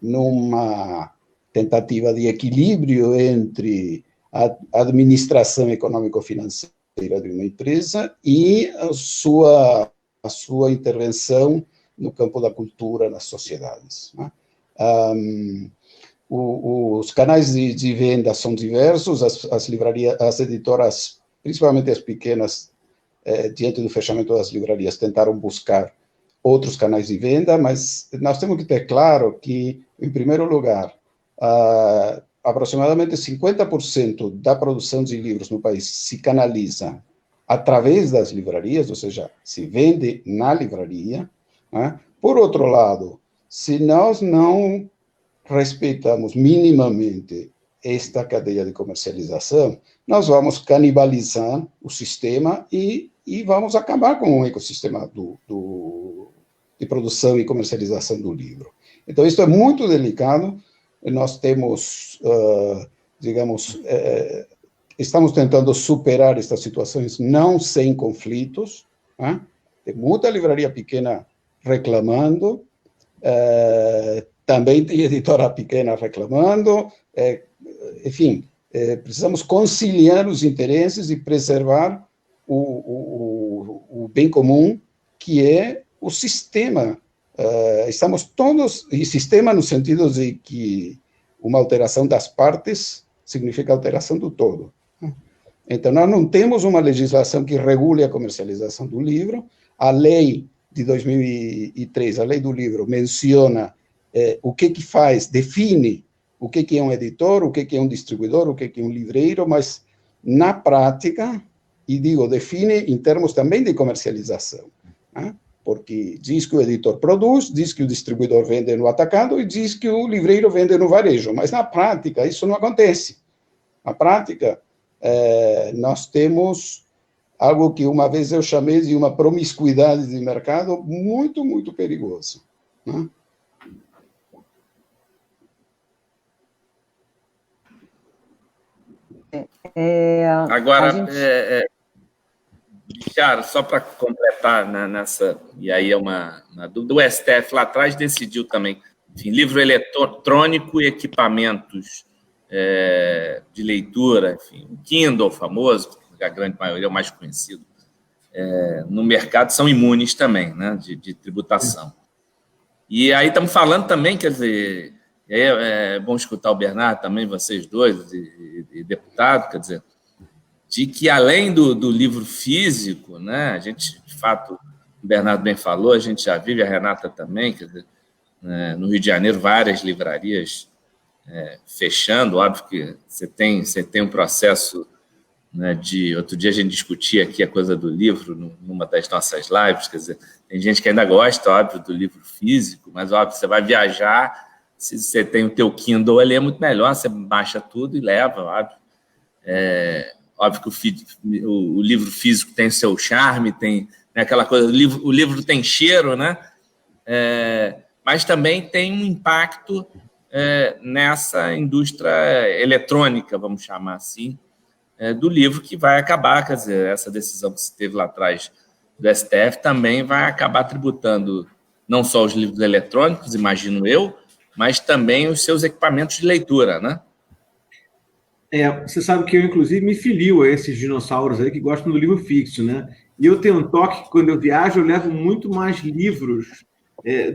numa tentativa de equilíbrio entre a administração econômico-financeira de uma empresa e a sua intervenção no campo da cultura nas sociedades, né? Os canais de venda são diversos, as livrarias, as editoras, principalmente as pequenas, diante do fechamento das livrarias, tentaram buscar outros canais de venda, mas nós temos que ter claro que, em primeiro lugar, aproximadamente 50% da produção de livros no país se canaliza através das livrarias, ou seja, se vende na livraria, né? Por outro lado, se nós não respeitamos minimamente esta cadeia de comercialização, nós vamos canibalizar o sistema e vamos acabar com o ecossistema de produção e comercialização do livro. Então, isso é muito delicado. Nós temos, estamos tentando superar estas situações não sem conflitos, né? Tem muita livraria pequena reclamando, também tem editora pequena reclamando, enfim, precisamos conciliar os interesses e preservar o bem comum, que é o sistema, estamos todos, e sistema no sentido de que uma alteração das partes significa alteração do todo. Então, nós não temos uma legislação que regule a comercialização do livro. A lei de 2003, a lei do livro, menciona o que faz, define o que é um editor, o que é um distribuidor, o que é um livreiro, mas, na prática, e digo, define em termos também de comercialização, né? Porque diz que o editor produz, diz que o distribuidor vende no atacado e diz que o livreiro vende no varejo, mas, na prática, isso não acontece. Na prática, nós temos algo que uma vez eu chamei de uma promiscuidade de mercado muito, muito perigoso, né? Agora, gente... Cara, só para completar, né, nessa, e aí é uma dúvida, o STF lá atrás decidiu também, enfim, livro eletrônico e equipamentos de leitura, enfim, o Kindle famoso, a grande maioria é o mais conhecido, no mercado são imunes também, né, de tributação. E aí estamos falando também, quer dizer, é bom escutar o Bernardo também, vocês dois, e deputado, quer dizer, de que além do livro físico, né, a gente, de fato, o Bernardo bem falou, a gente já vive, a Renata também, quer dizer, no Rio de Janeiro, várias livrarias fechando, óbvio que você tem um processo, né, outro dia a gente discutia aqui a coisa do livro numa das nossas lives, quer dizer, tem gente que ainda gosta, óbvio, do livro físico, mas, óbvio, você vai viajar, se você tem o teu Kindle ali, é muito melhor, você baixa tudo e leva, óbvio. Óbvio que o livro físico tem seu charme, tem, né, aquela coisa, o livro tem cheiro, né? Mas também tem um impacto nessa indústria eletrônica, vamos chamar assim, do livro, que vai acabar, quer dizer, essa decisão que se teve lá atrás do STF também vai acabar tributando não só os livros eletrônicos, imagino eu, mas também os seus equipamentos de leitura, né? Você sabe que eu, inclusive, me filio a esses dinossauros aí que gostam do livro fixo, né? E eu tenho um toque que, quando eu viajo, eu levo muito mais livros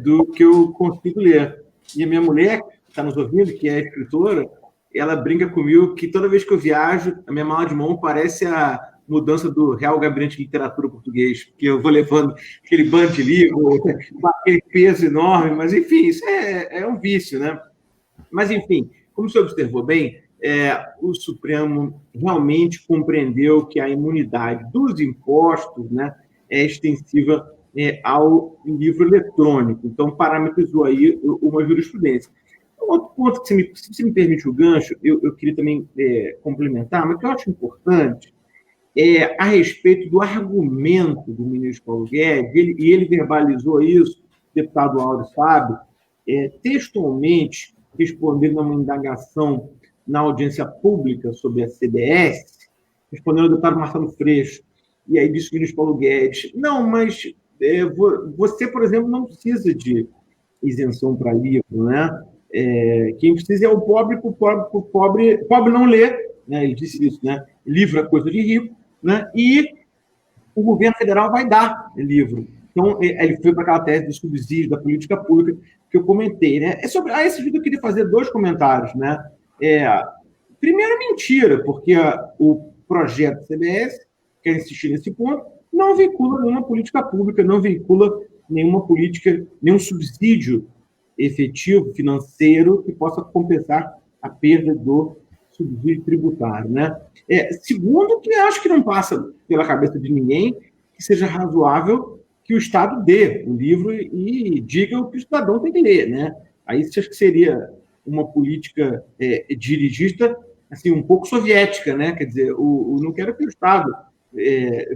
do que eu consigo ler. E a minha mulher, que está nos ouvindo, que é escritora, ela brinca comigo que toda vez que eu viajo, a minha mala de mão parece a mudança do Real Gabinete de Literatura Português, porque eu vou levando aquele bando de livro, aquele peso enorme, mas, enfim, isso é um vício, né? Mas, enfim, como você observou bem, o Supremo realmente compreendeu que a imunidade dos impostos, né, é extensiva ao livro eletrônico. Então, parametrizou aí uma jurisprudência. Um outro ponto que, se você me permite o gancho, eu queria também complementar, mas que eu acho importante, a respeito do argumento do ministro Paulo Guedes, e ele verbalizou isso, o deputado Áureo sabe, textualmente, respondendo a uma indagação na audiência pública sobre a CBS, respondendo ao deputado Marcelo Freixo, e aí disse o ministro Paulo Guedes, não, mas você, por exemplo, não precisa de isenção para livro, né? Quem precisa é o pobre, pobre não lê, né? Ele disse isso, né? Livro é coisa de rico, né? E o governo federal vai dar livro. Então, ele foi para aquela tese do subsídio, da política pública, que eu comentei, né? Sobre esse vídeo eu queria fazer 2 comentários, né? Primeiro, mentira, porque o projeto do CBS, quer insistir nesse ponto, não vincula nenhuma política pública, não vincula nenhuma política, nenhum subsídio efetivo, financeiro, que possa compensar a perda do subsídio tributário, né? Segundo, que acho que não passa pela cabeça de ninguém que seja razoável que o Estado dê o livro e diga o que o cidadão tem que ler, né? Aí acho que seria uma política dirigista assim, um pouco soviética, né? Quer dizer, não quero que o Estado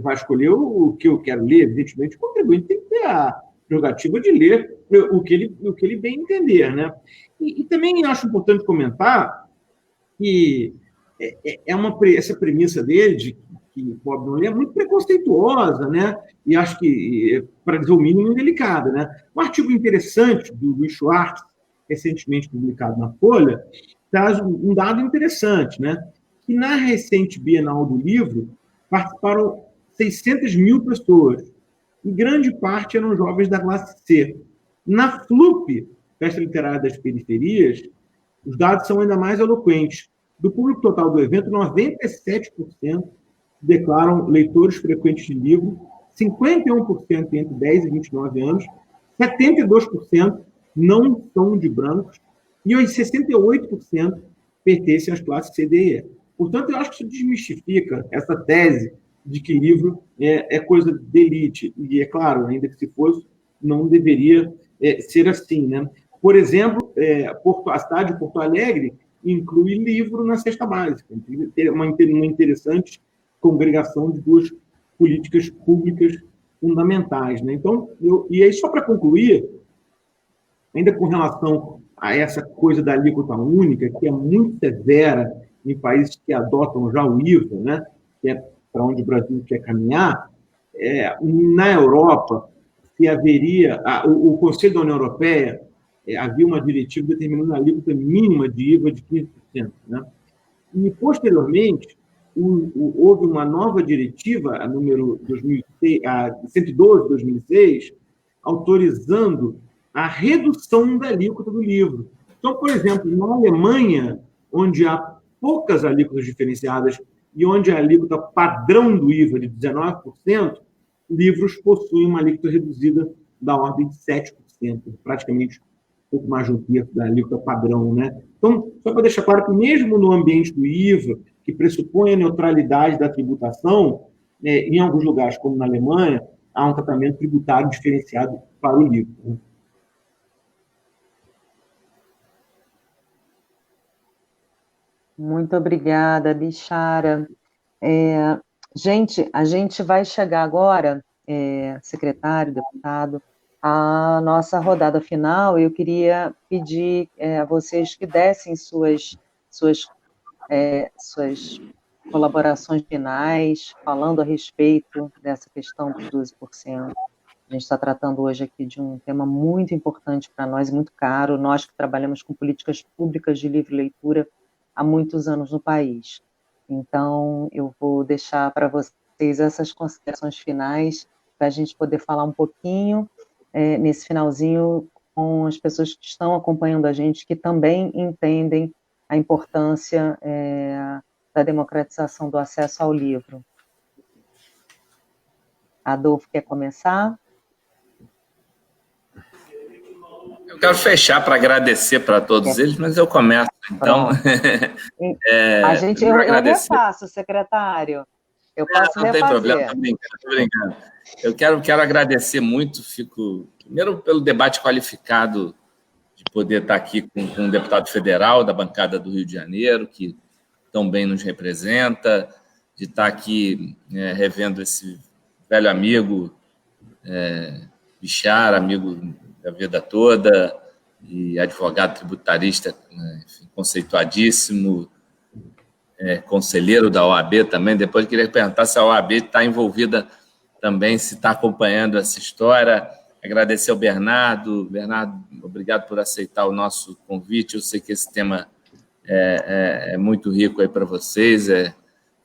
vá escolher o que eu quero ler, evidentemente, o contribuinte tem que ter a prerrogativa de ler o que ele bem entender, né? E também acho importante comentar que essa premissa dele de que o pobre não lê é muito preconceituosa, né? E acho que, para dizer o mínimo, indelicada, né? Um artigo interessante do Luiz Schwartz, recentemente publicado na Folha, traz um dado interessante, né? Que na recente Bienal do Livro participaram 600 mil pessoas. e grande parte eram jovens da classe C. Na FLUP, Festa Literária das Periferias, os dados são ainda mais eloquentes. Do público total do evento, 97% declaram leitores frequentes de livro, 51% entre 10 e 29 anos, 72% não são de brancos e 68% pertencem às classes C, D e E. Portanto, eu acho que isso desmistifica essa tese de que livro é coisa de elite. E, é claro, ainda que se fosse, não deveria ser assim, né? Por exemplo, a cidade de Porto Alegre inclui livro na cesta básica. Uma interessante congregação de duas políticas públicas fundamentais, né? Então, e aí, só para concluir, ainda com relação a essa coisa da alíquota única, que é muito severa em países que adotam já o IVA, né? Que é para onde o Brasil quer caminhar, na Europa, se haveria... O Conselho da União Europeia havia uma diretiva determinando a alíquota mínima de IVA de 15%. Né? E, posteriormente, houve uma nova diretiva, a número 112/2006, autorizando a redução da alíquota do livro. Então, por exemplo, na Alemanha, onde há poucas alíquotas diferenciadas e onde a alíquota padrão do IVA de 19%, livros possuem uma alíquota reduzida da ordem de 7%, praticamente um pouco mais de um terço da alíquota padrão, né? Então, só para deixar claro que mesmo no ambiente do IVA, que pressupõe a neutralidade da tributação, em alguns lugares, como na Alemanha, há um tratamento tributário diferenciado para o livro. Né? Muito obrigada, Bixara. Gente, a gente vai chegar agora, secretário, deputado, à nossa rodada final. Eu queria pedir a vocês que dessem suas colaborações finais, falando a respeito dessa questão dos 12%. A gente está tratando hoje aqui de um tema muito importante para nós, muito caro, nós que trabalhamos com políticas públicas de livre leitura há muitos anos no país. Então, eu vou deixar para vocês essas considerações finais, para a gente poder falar um pouquinho, nesse finalzinho, com as pessoas que estão acompanhando a gente, que também entendem a importância da democratização do acesso ao livro. Adolfo, quer começar? Eu quero fechar para agradecer para todos eles, mas eu começo, então. Eu refaço, secretário. Eu posso refazer. Não tem problema, estou brincando. Eu quero agradecer muito, primeiro pelo debate qualificado, de poder estar aqui com um deputado federal da bancada do Rio de Janeiro, que tão bem nos representa, de estar aqui revendo esse velho amigo, Bixara, amigo da vida toda, e advogado tributarista, enfim, conceituadíssimo, conselheiro da OAB também. Depois eu queria perguntar se a OAB está envolvida também, se está acompanhando essa história. Agradecer ao Bernardo. Bernardo, obrigado por aceitar o nosso convite. Eu sei que esse tema é muito rico aí para vocês, é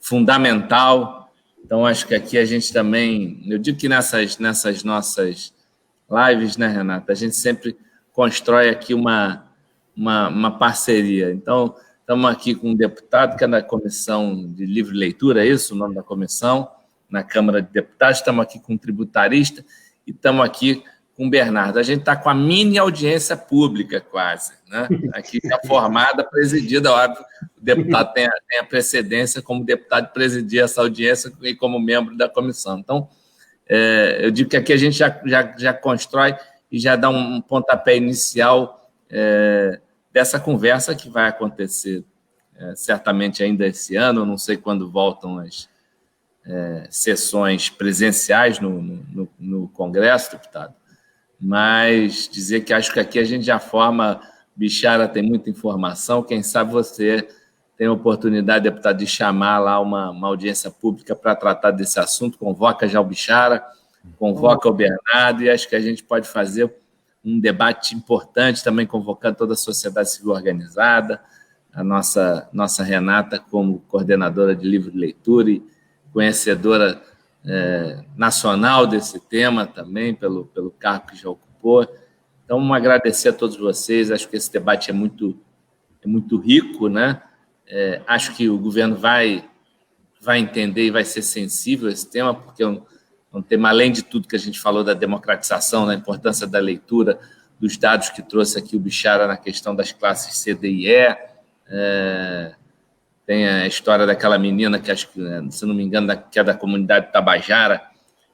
fundamental. Então, acho que aqui a gente também... Eu digo que nessas nossas lives, né, Renata, a gente sempre constrói aqui uma parceria. Então, estamos aqui com um deputado que é da Comissão de Livre Leitura, é isso o nome da comissão, na Câmara de Deputados. Estamos aqui com um tributarista e estamos aqui com o Bernardo. A gente está com a mini audiência pública, quase, né? Aqui já formada, presidida, óbvio, o deputado tem a precedência como deputado de presidir essa audiência e como membro da comissão. Então, eu digo que aqui a gente já constrói e já dá um pontapé inicial dessa conversa que vai acontecer certamente ainda esse ano. Não sei quando voltam as sessões presenciais no Congresso, deputado, mas dizer que acho que aqui a gente já forma... Bixara tem muita informação, quem sabe você tem a oportunidade, deputado, de chamar lá uma audiência pública para tratar desse assunto. Convoca já o Bixara, convoca o Bernardo, e acho que a gente pode fazer um debate importante também, convocando toda a sociedade civil organizada, a nossa Renata como coordenadora de livre leitura e conhecedora nacional desse tema também, pelo cargo que já ocupou. Então, agradecer a todos vocês. Acho que esse debate é muito rico, né? Acho que o governo vai entender e vai ser sensível a esse tema, porque é um tema, além de tudo que a gente falou da democratização, da importância da leitura, dos dados que trouxe aqui o Bichara na questão das classes C, D e E. Tem a história daquela menina que, acho que, se não me engano, que é da comunidade Tabajara,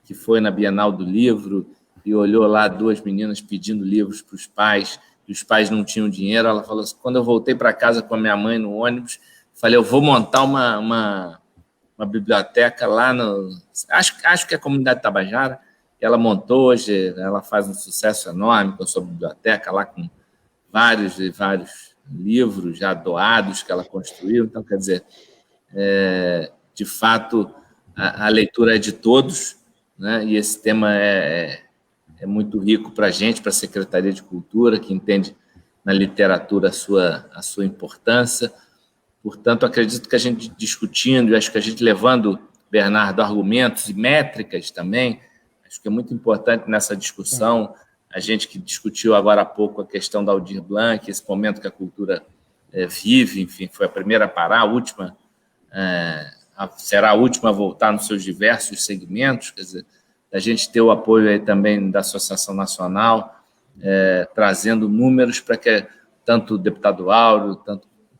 que foi na Bienal do Livro e olhou lá 2 meninas pedindo livros para os pais, e os pais não tinham dinheiro. Ela falou assim: quando eu voltei para casa com a minha mãe no ônibus, falei, eu vou montar uma biblioteca lá no... Acho que é a comunidade Tabajara. Ela montou hoje, ela faz um sucesso enorme com a sua biblioteca lá, com vários livros já doados que ela construiu. Então, quer dizer, de fato, a leitura é de todos, né? E esse tema é muito rico para a gente, para a Secretaria de Cultura, que entende na literatura a sua importância. Portanto, acredito que a gente discutindo, e acho que a gente levando, Bernardo, argumentos e métricas também, acho que é muito importante nessa discussão. A gente que discutiu agora há pouco a questão da Aldir Blanc, esse momento que a cultura vive, enfim, foi a primeira a parar, a última será a última a voltar nos seus diversos segmentos. Quer dizer, a gente ter o apoio aí também da Associação Nacional, trazendo números para que tanto o deputado Áureo,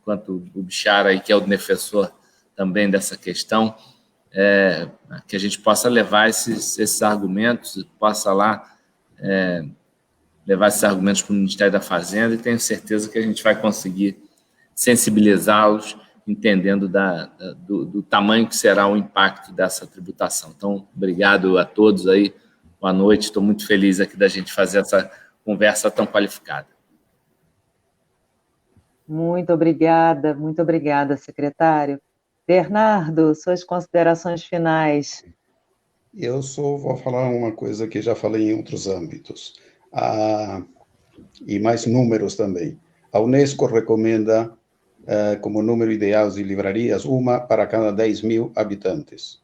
quanto o Bichara, aí, que é o defensor também dessa questão, que a gente possa levar esses argumentos, possa lá levar esses argumentos para o Ministério da Fazenda, e tenho certeza que a gente vai conseguir sensibilizá-los, entendendo do tamanho que será o impacto dessa tributação. Então, obrigado a todos aí, boa noite, estou muito feliz aqui da gente fazer essa conversa tão qualificada. Muito obrigada, secretário. Bernardo, suas considerações finais. Eu só vou falar uma coisa que já falei em outros âmbitos, e mais números também. A Unesco recomenda como número ideal de livrarias, uma para cada 10 mil habitantes.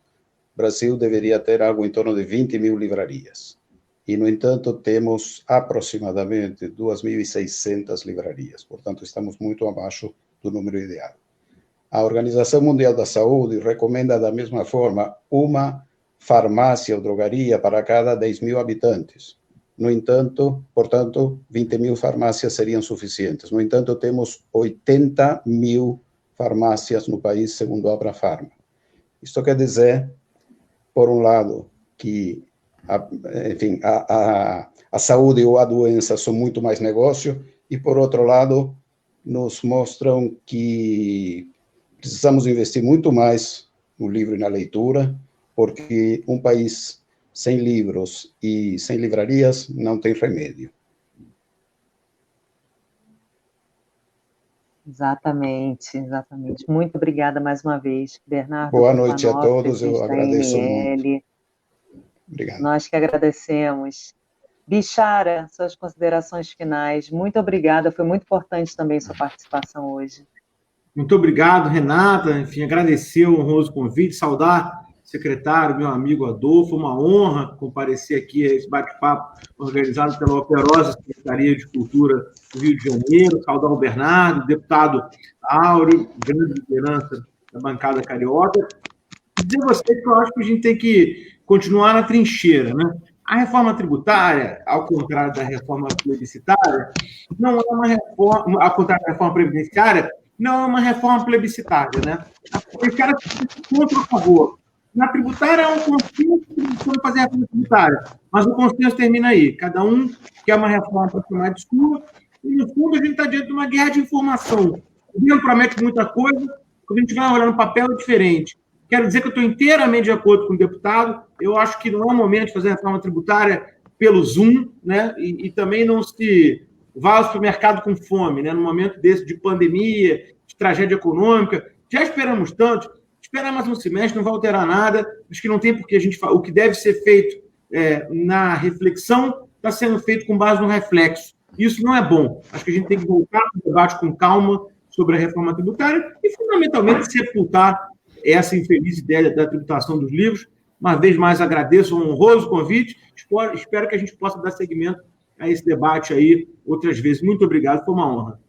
O Brasil deveria ter algo em torno de 20 mil livrarias. E, no entanto, temos aproximadamente 2.600 livrarias. Portanto, estamos muito abaixo do número ideal. A Organização Mundial da Saúde recomenda, da mesma forma, uma farmácia ou drogaria para cada 10 mil habitantes. No entanto, portanto, 20 mil farmácias seriam suficientes. No entanto, temos 80 mil farmácias no país, segundo a Abrafarma. Isto quer dizer, por um lado, que a saúde ou a doença são muito mais negócio, e, por outro lado, nos mostram que precisamos investir muito mais no livro e na leitura, porque um país sem livros e sem livrarias não tem remédio. Exatamente. Muito obrigada mais uma vez, Bernardo. Boa noite a todos, eu agradeço muito. Obrigado. Nós que agradecemos. Bichara, suas considerações finais. Muito obrigada, foi muito importante também sua participação hoje. Muito obrigado, Renata. Enfim, agradecer o honroso convite, saudar o secretário, meu amigo Adolfo. Uma honra comparecer aqui a esse bate-papo organizado pela operosa Secretaria de Cultura do Rio de Janeiro, saudar o Bernardo, o deputado Áureo, grande liderança da bancada carioca. Dizer a vocês que eu acho que a gente tem que continuar na trincheira, né? A reforma tributária, ao contrário da reforma plebiscitária, não é uma reforma, ao contrário da reforma previdenciária, não é uma reforma plebiscitária, né? Os caras contra ou a favor. Na tributária é um consenso para fazer a reforma tributária, mas o consenso termina aí. Cada um quer uma reforma para ser mais escura, e no fundo a gente está diante de uma guerra de informação. O governo promete muita coisa, quando a gente vai olhar no papel é diferente. Quero dizer que eu estou inteiramente de acordo com o deputado. Eu acho que não é o momento de fazer a reforma tributária pelo Zoom, né? E também não se vá ao supermercado com fome, né? No momento desse de pandemia, de tragédia econômica. Já esperamos tanto, esperar mais um semestre não vai alterar nada. Acho que não tem porque a gente o que deve ser feito na reflexão está sendo feito com base no reflexo. Isso não é bom. Acho que a gente tem que voltar para o debate com calma sobre a reforma tributária e, fundamentalmente, sepultar essa infeliz ideia da tributação dos livros, Uma vez mais agradeço um honroso convite, espero que a gente possa dar seguimento a esse debate aí outras vezes. Muito obrigado, foi uma honra.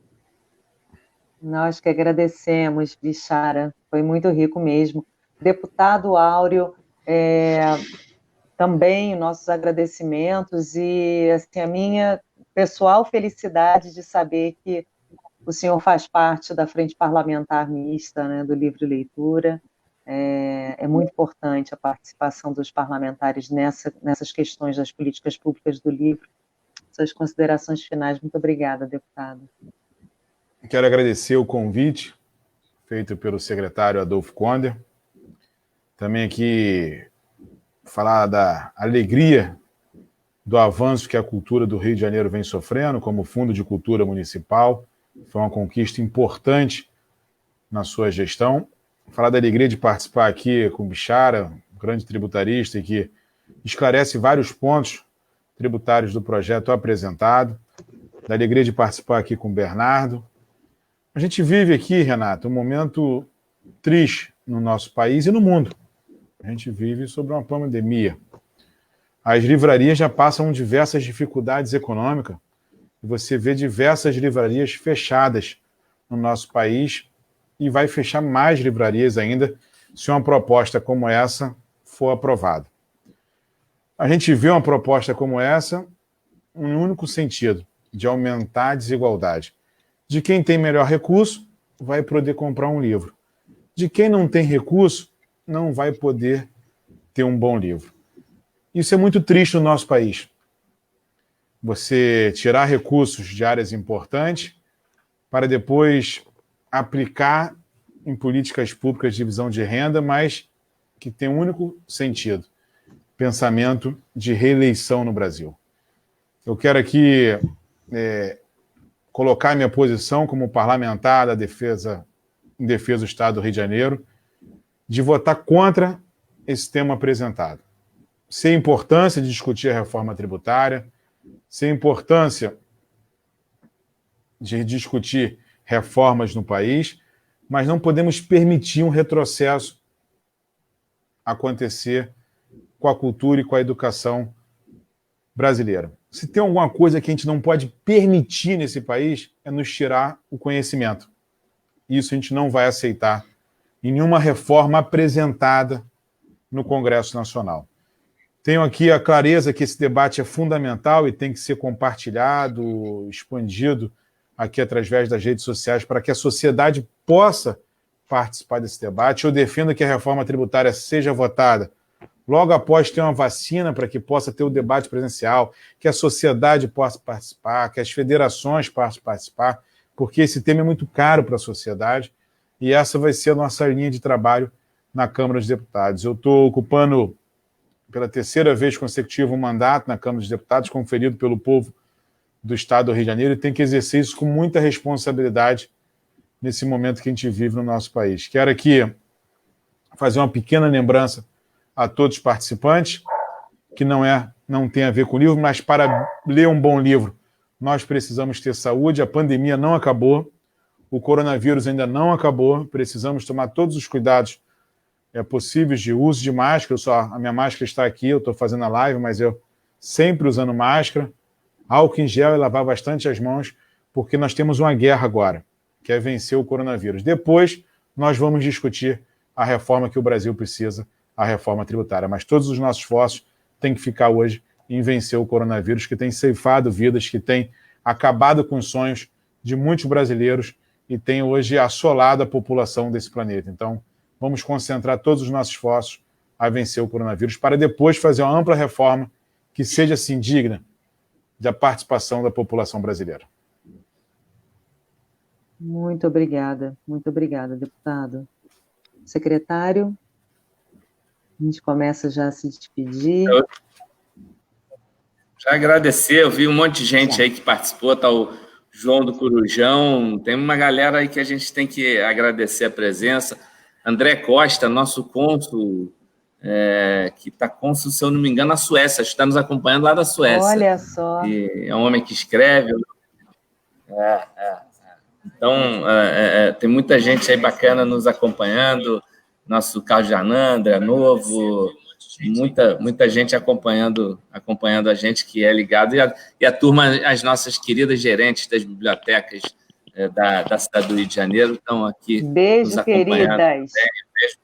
Nós que agradecemos, Bixara, foi muito rico mesmo. Deputado Áureo, também nossos agradecimentos e assim, a minha pessoal felicidade de saber que o senhor faz parte da Frente Parlamentar Mista, né, do Livre Leitura. É muito importante a participação dos parlamentares nessas questões das políticas públicas do livro. Suas considerações finais. Muito obrigada, deputado. Quero agradecer o convite feito pelo secretário Adolfo Conder. Também aqui falar da alegria do avanço que a cultura do Rio de Janeiro vem sofrendo, como Fundo de Cultura Municipal. Foi uma conquista importante na sua gestão. Falar da alegria de participar aqui com o Bixara, um grande tributarista, que esclarece vários pontos tributários do projeto apresentado. Da alegria de participar aqui com o Bernardo. A gente vive aqui, Renato, um momento triste no nosso país e no mundo. A gente vive sobre uma pandemia. As livrarias já passam diversas dificuldades econômicas. E você vê diversas livrarias fechadas no nosso país e vai fechar mais livrarias ainda se uma proposta como essa for aprovada. A gente vê uma proposta como essa um único sentido, de aumentar a desigualdade. De quem tem melhor recurso, vai poder comprar um livro. De quem não tem recurso, não vai poder ter um bom livro. Isso é muito triste no nosso país. Você tirar recursos de áreas importantes para depois aplicar em políticas públicas de divisão de renda, mas que tem um único sentido: pensamento de reeleição no Brasil. Eu quero aqui colocar minha posição como parlamentar em defesa do Estado do Rio de Janeiro, de votar contra esse tema apresentado. Sei a importância de discutir a reforma tributária, sei a importância de discutir reformas no país, mas não podemos permitir um retrocesso acontecer com a cultura e com a educação brasileira. Se tem alguma coisa que a gente não pode permitir nesse país, é nos tirar o conhecimento. Isso a gente não vai aceitar em nenhuma reforma apresentada no Congresso Nacional. Tenho aqui a clareza que esse debate é fundamental e tem que ser compartilhado, expandido aqui através das redes sociais para que a sociedade possa participar desse debate. Eu defendo que a reforma tributária seja votada logo após ter uma vacina para que possa ter o debate presencial, que a sociedade possa participar, que as federações possam participar, porque esse tema é muito caro para a sociedade e essa vai ser a nossa linha de trabalho na Câmara dos Deputados. Eu estou ocupando pela terceira vez consecutiva um mandato na Câmara dos Deputados, conferido pelo povo do Estado do Rio de Janeiro, e tenho que exercer isso com muita responsabilidade nesse momento que a gente vive no nosso país. Quero aqui fazer uma pequena lembrança a todos os participantes, que não tem a ver com o livro, mas para ler um bom livro, nós precisamos ter saúde, a pandemia não acabou, o coronavírus ainda não acabou, precisamos tomar todos os cuidados possíveis de uso de máscara. A minha máscara está aqui, eu estou fazendo a live, mas eu sempre usando máscara, álcool em gel e lavar bastante as mãos, porque nós temos uma guerra agora, que é vencer o coronavírus. Depois, nós vamos discutir a reforma que o Brasil precisa, a reforma tributária. Mas todos os nossos esforços têm que ficar hoje em vencer o coronavírus, que tem ceifado vidas, que tem acabado com os sonhos de muitos brasileiros e tem hoje assolado a população desse planeta. Então, vamos concentrar todos os nossos esforços a vencer o coronavírus para depois fazer uma ampla reforma que seja, assim, digna da participação da população brasileira. Muito obrigada, deputado. Secretário, a gente começa já a se despedir. Já agradecer, eu vi um monte de gente aí que participou, tá o João do Corujão, tem uma galera aí que a gente tem que agradecer a presença. André Costa, nosso cônsul, que está cônsul, se eu não me engano, na Suécia, está nos acompanhando lá da Suécia. Olha só. E é um homem que escreve. Então, tem muita gente aí bacana nos acompanhando, nosso Carlos Janandra, novo, muita gente acompanhando a gente que é ligado, e a turma, as nossas queridas gerentes das bibliotecas da cidade do Rio de Janeiro estão aqui nos acompanhando. Queridas.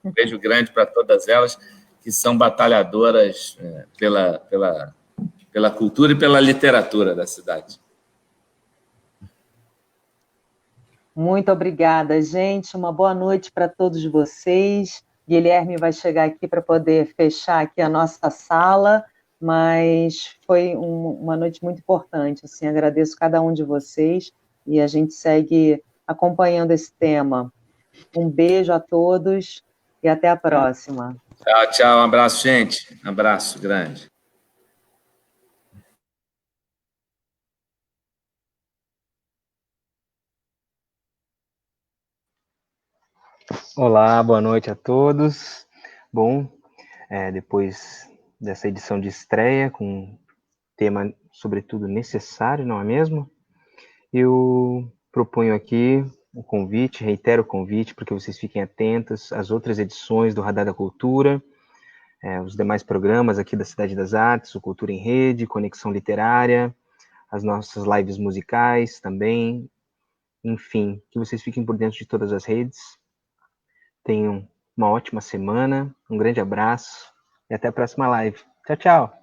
Um beijo grande para todas elas, que são batalhadoras pela cultura e pela literatura da cidade. Muito obrigada, gente. Uma boa noite para todos vocês. Guilherme vai chegar aqui para poder fechar aqui a nossa sala, mas foi uma noite muito importante. Assim, agradeço cada um de vocês e a gente segue acompanhando esse tema. Um beijo a todos e até a próxima. Tchau, tchau. Um abraço, gente. Um abraço grande. Olá, boa noite a todos. Bom, depois dessa edição de estreia, com um tema, sobretudo, necessário, não é mesmo? Eu proponho aqui o convite, reitero o convite, para que vocês fiquem atentos às outras edições do Radar da Cultura, os demais programas aqui da Cidade das Artes, o Cultura em Rede, Conexão Literária, as nossas lives musicais também, enfim, que vocês fiquem por dentro de todas as redes. Tenham uma ótima semana, um grande abraço e até a próxima live. Tchau, tchau!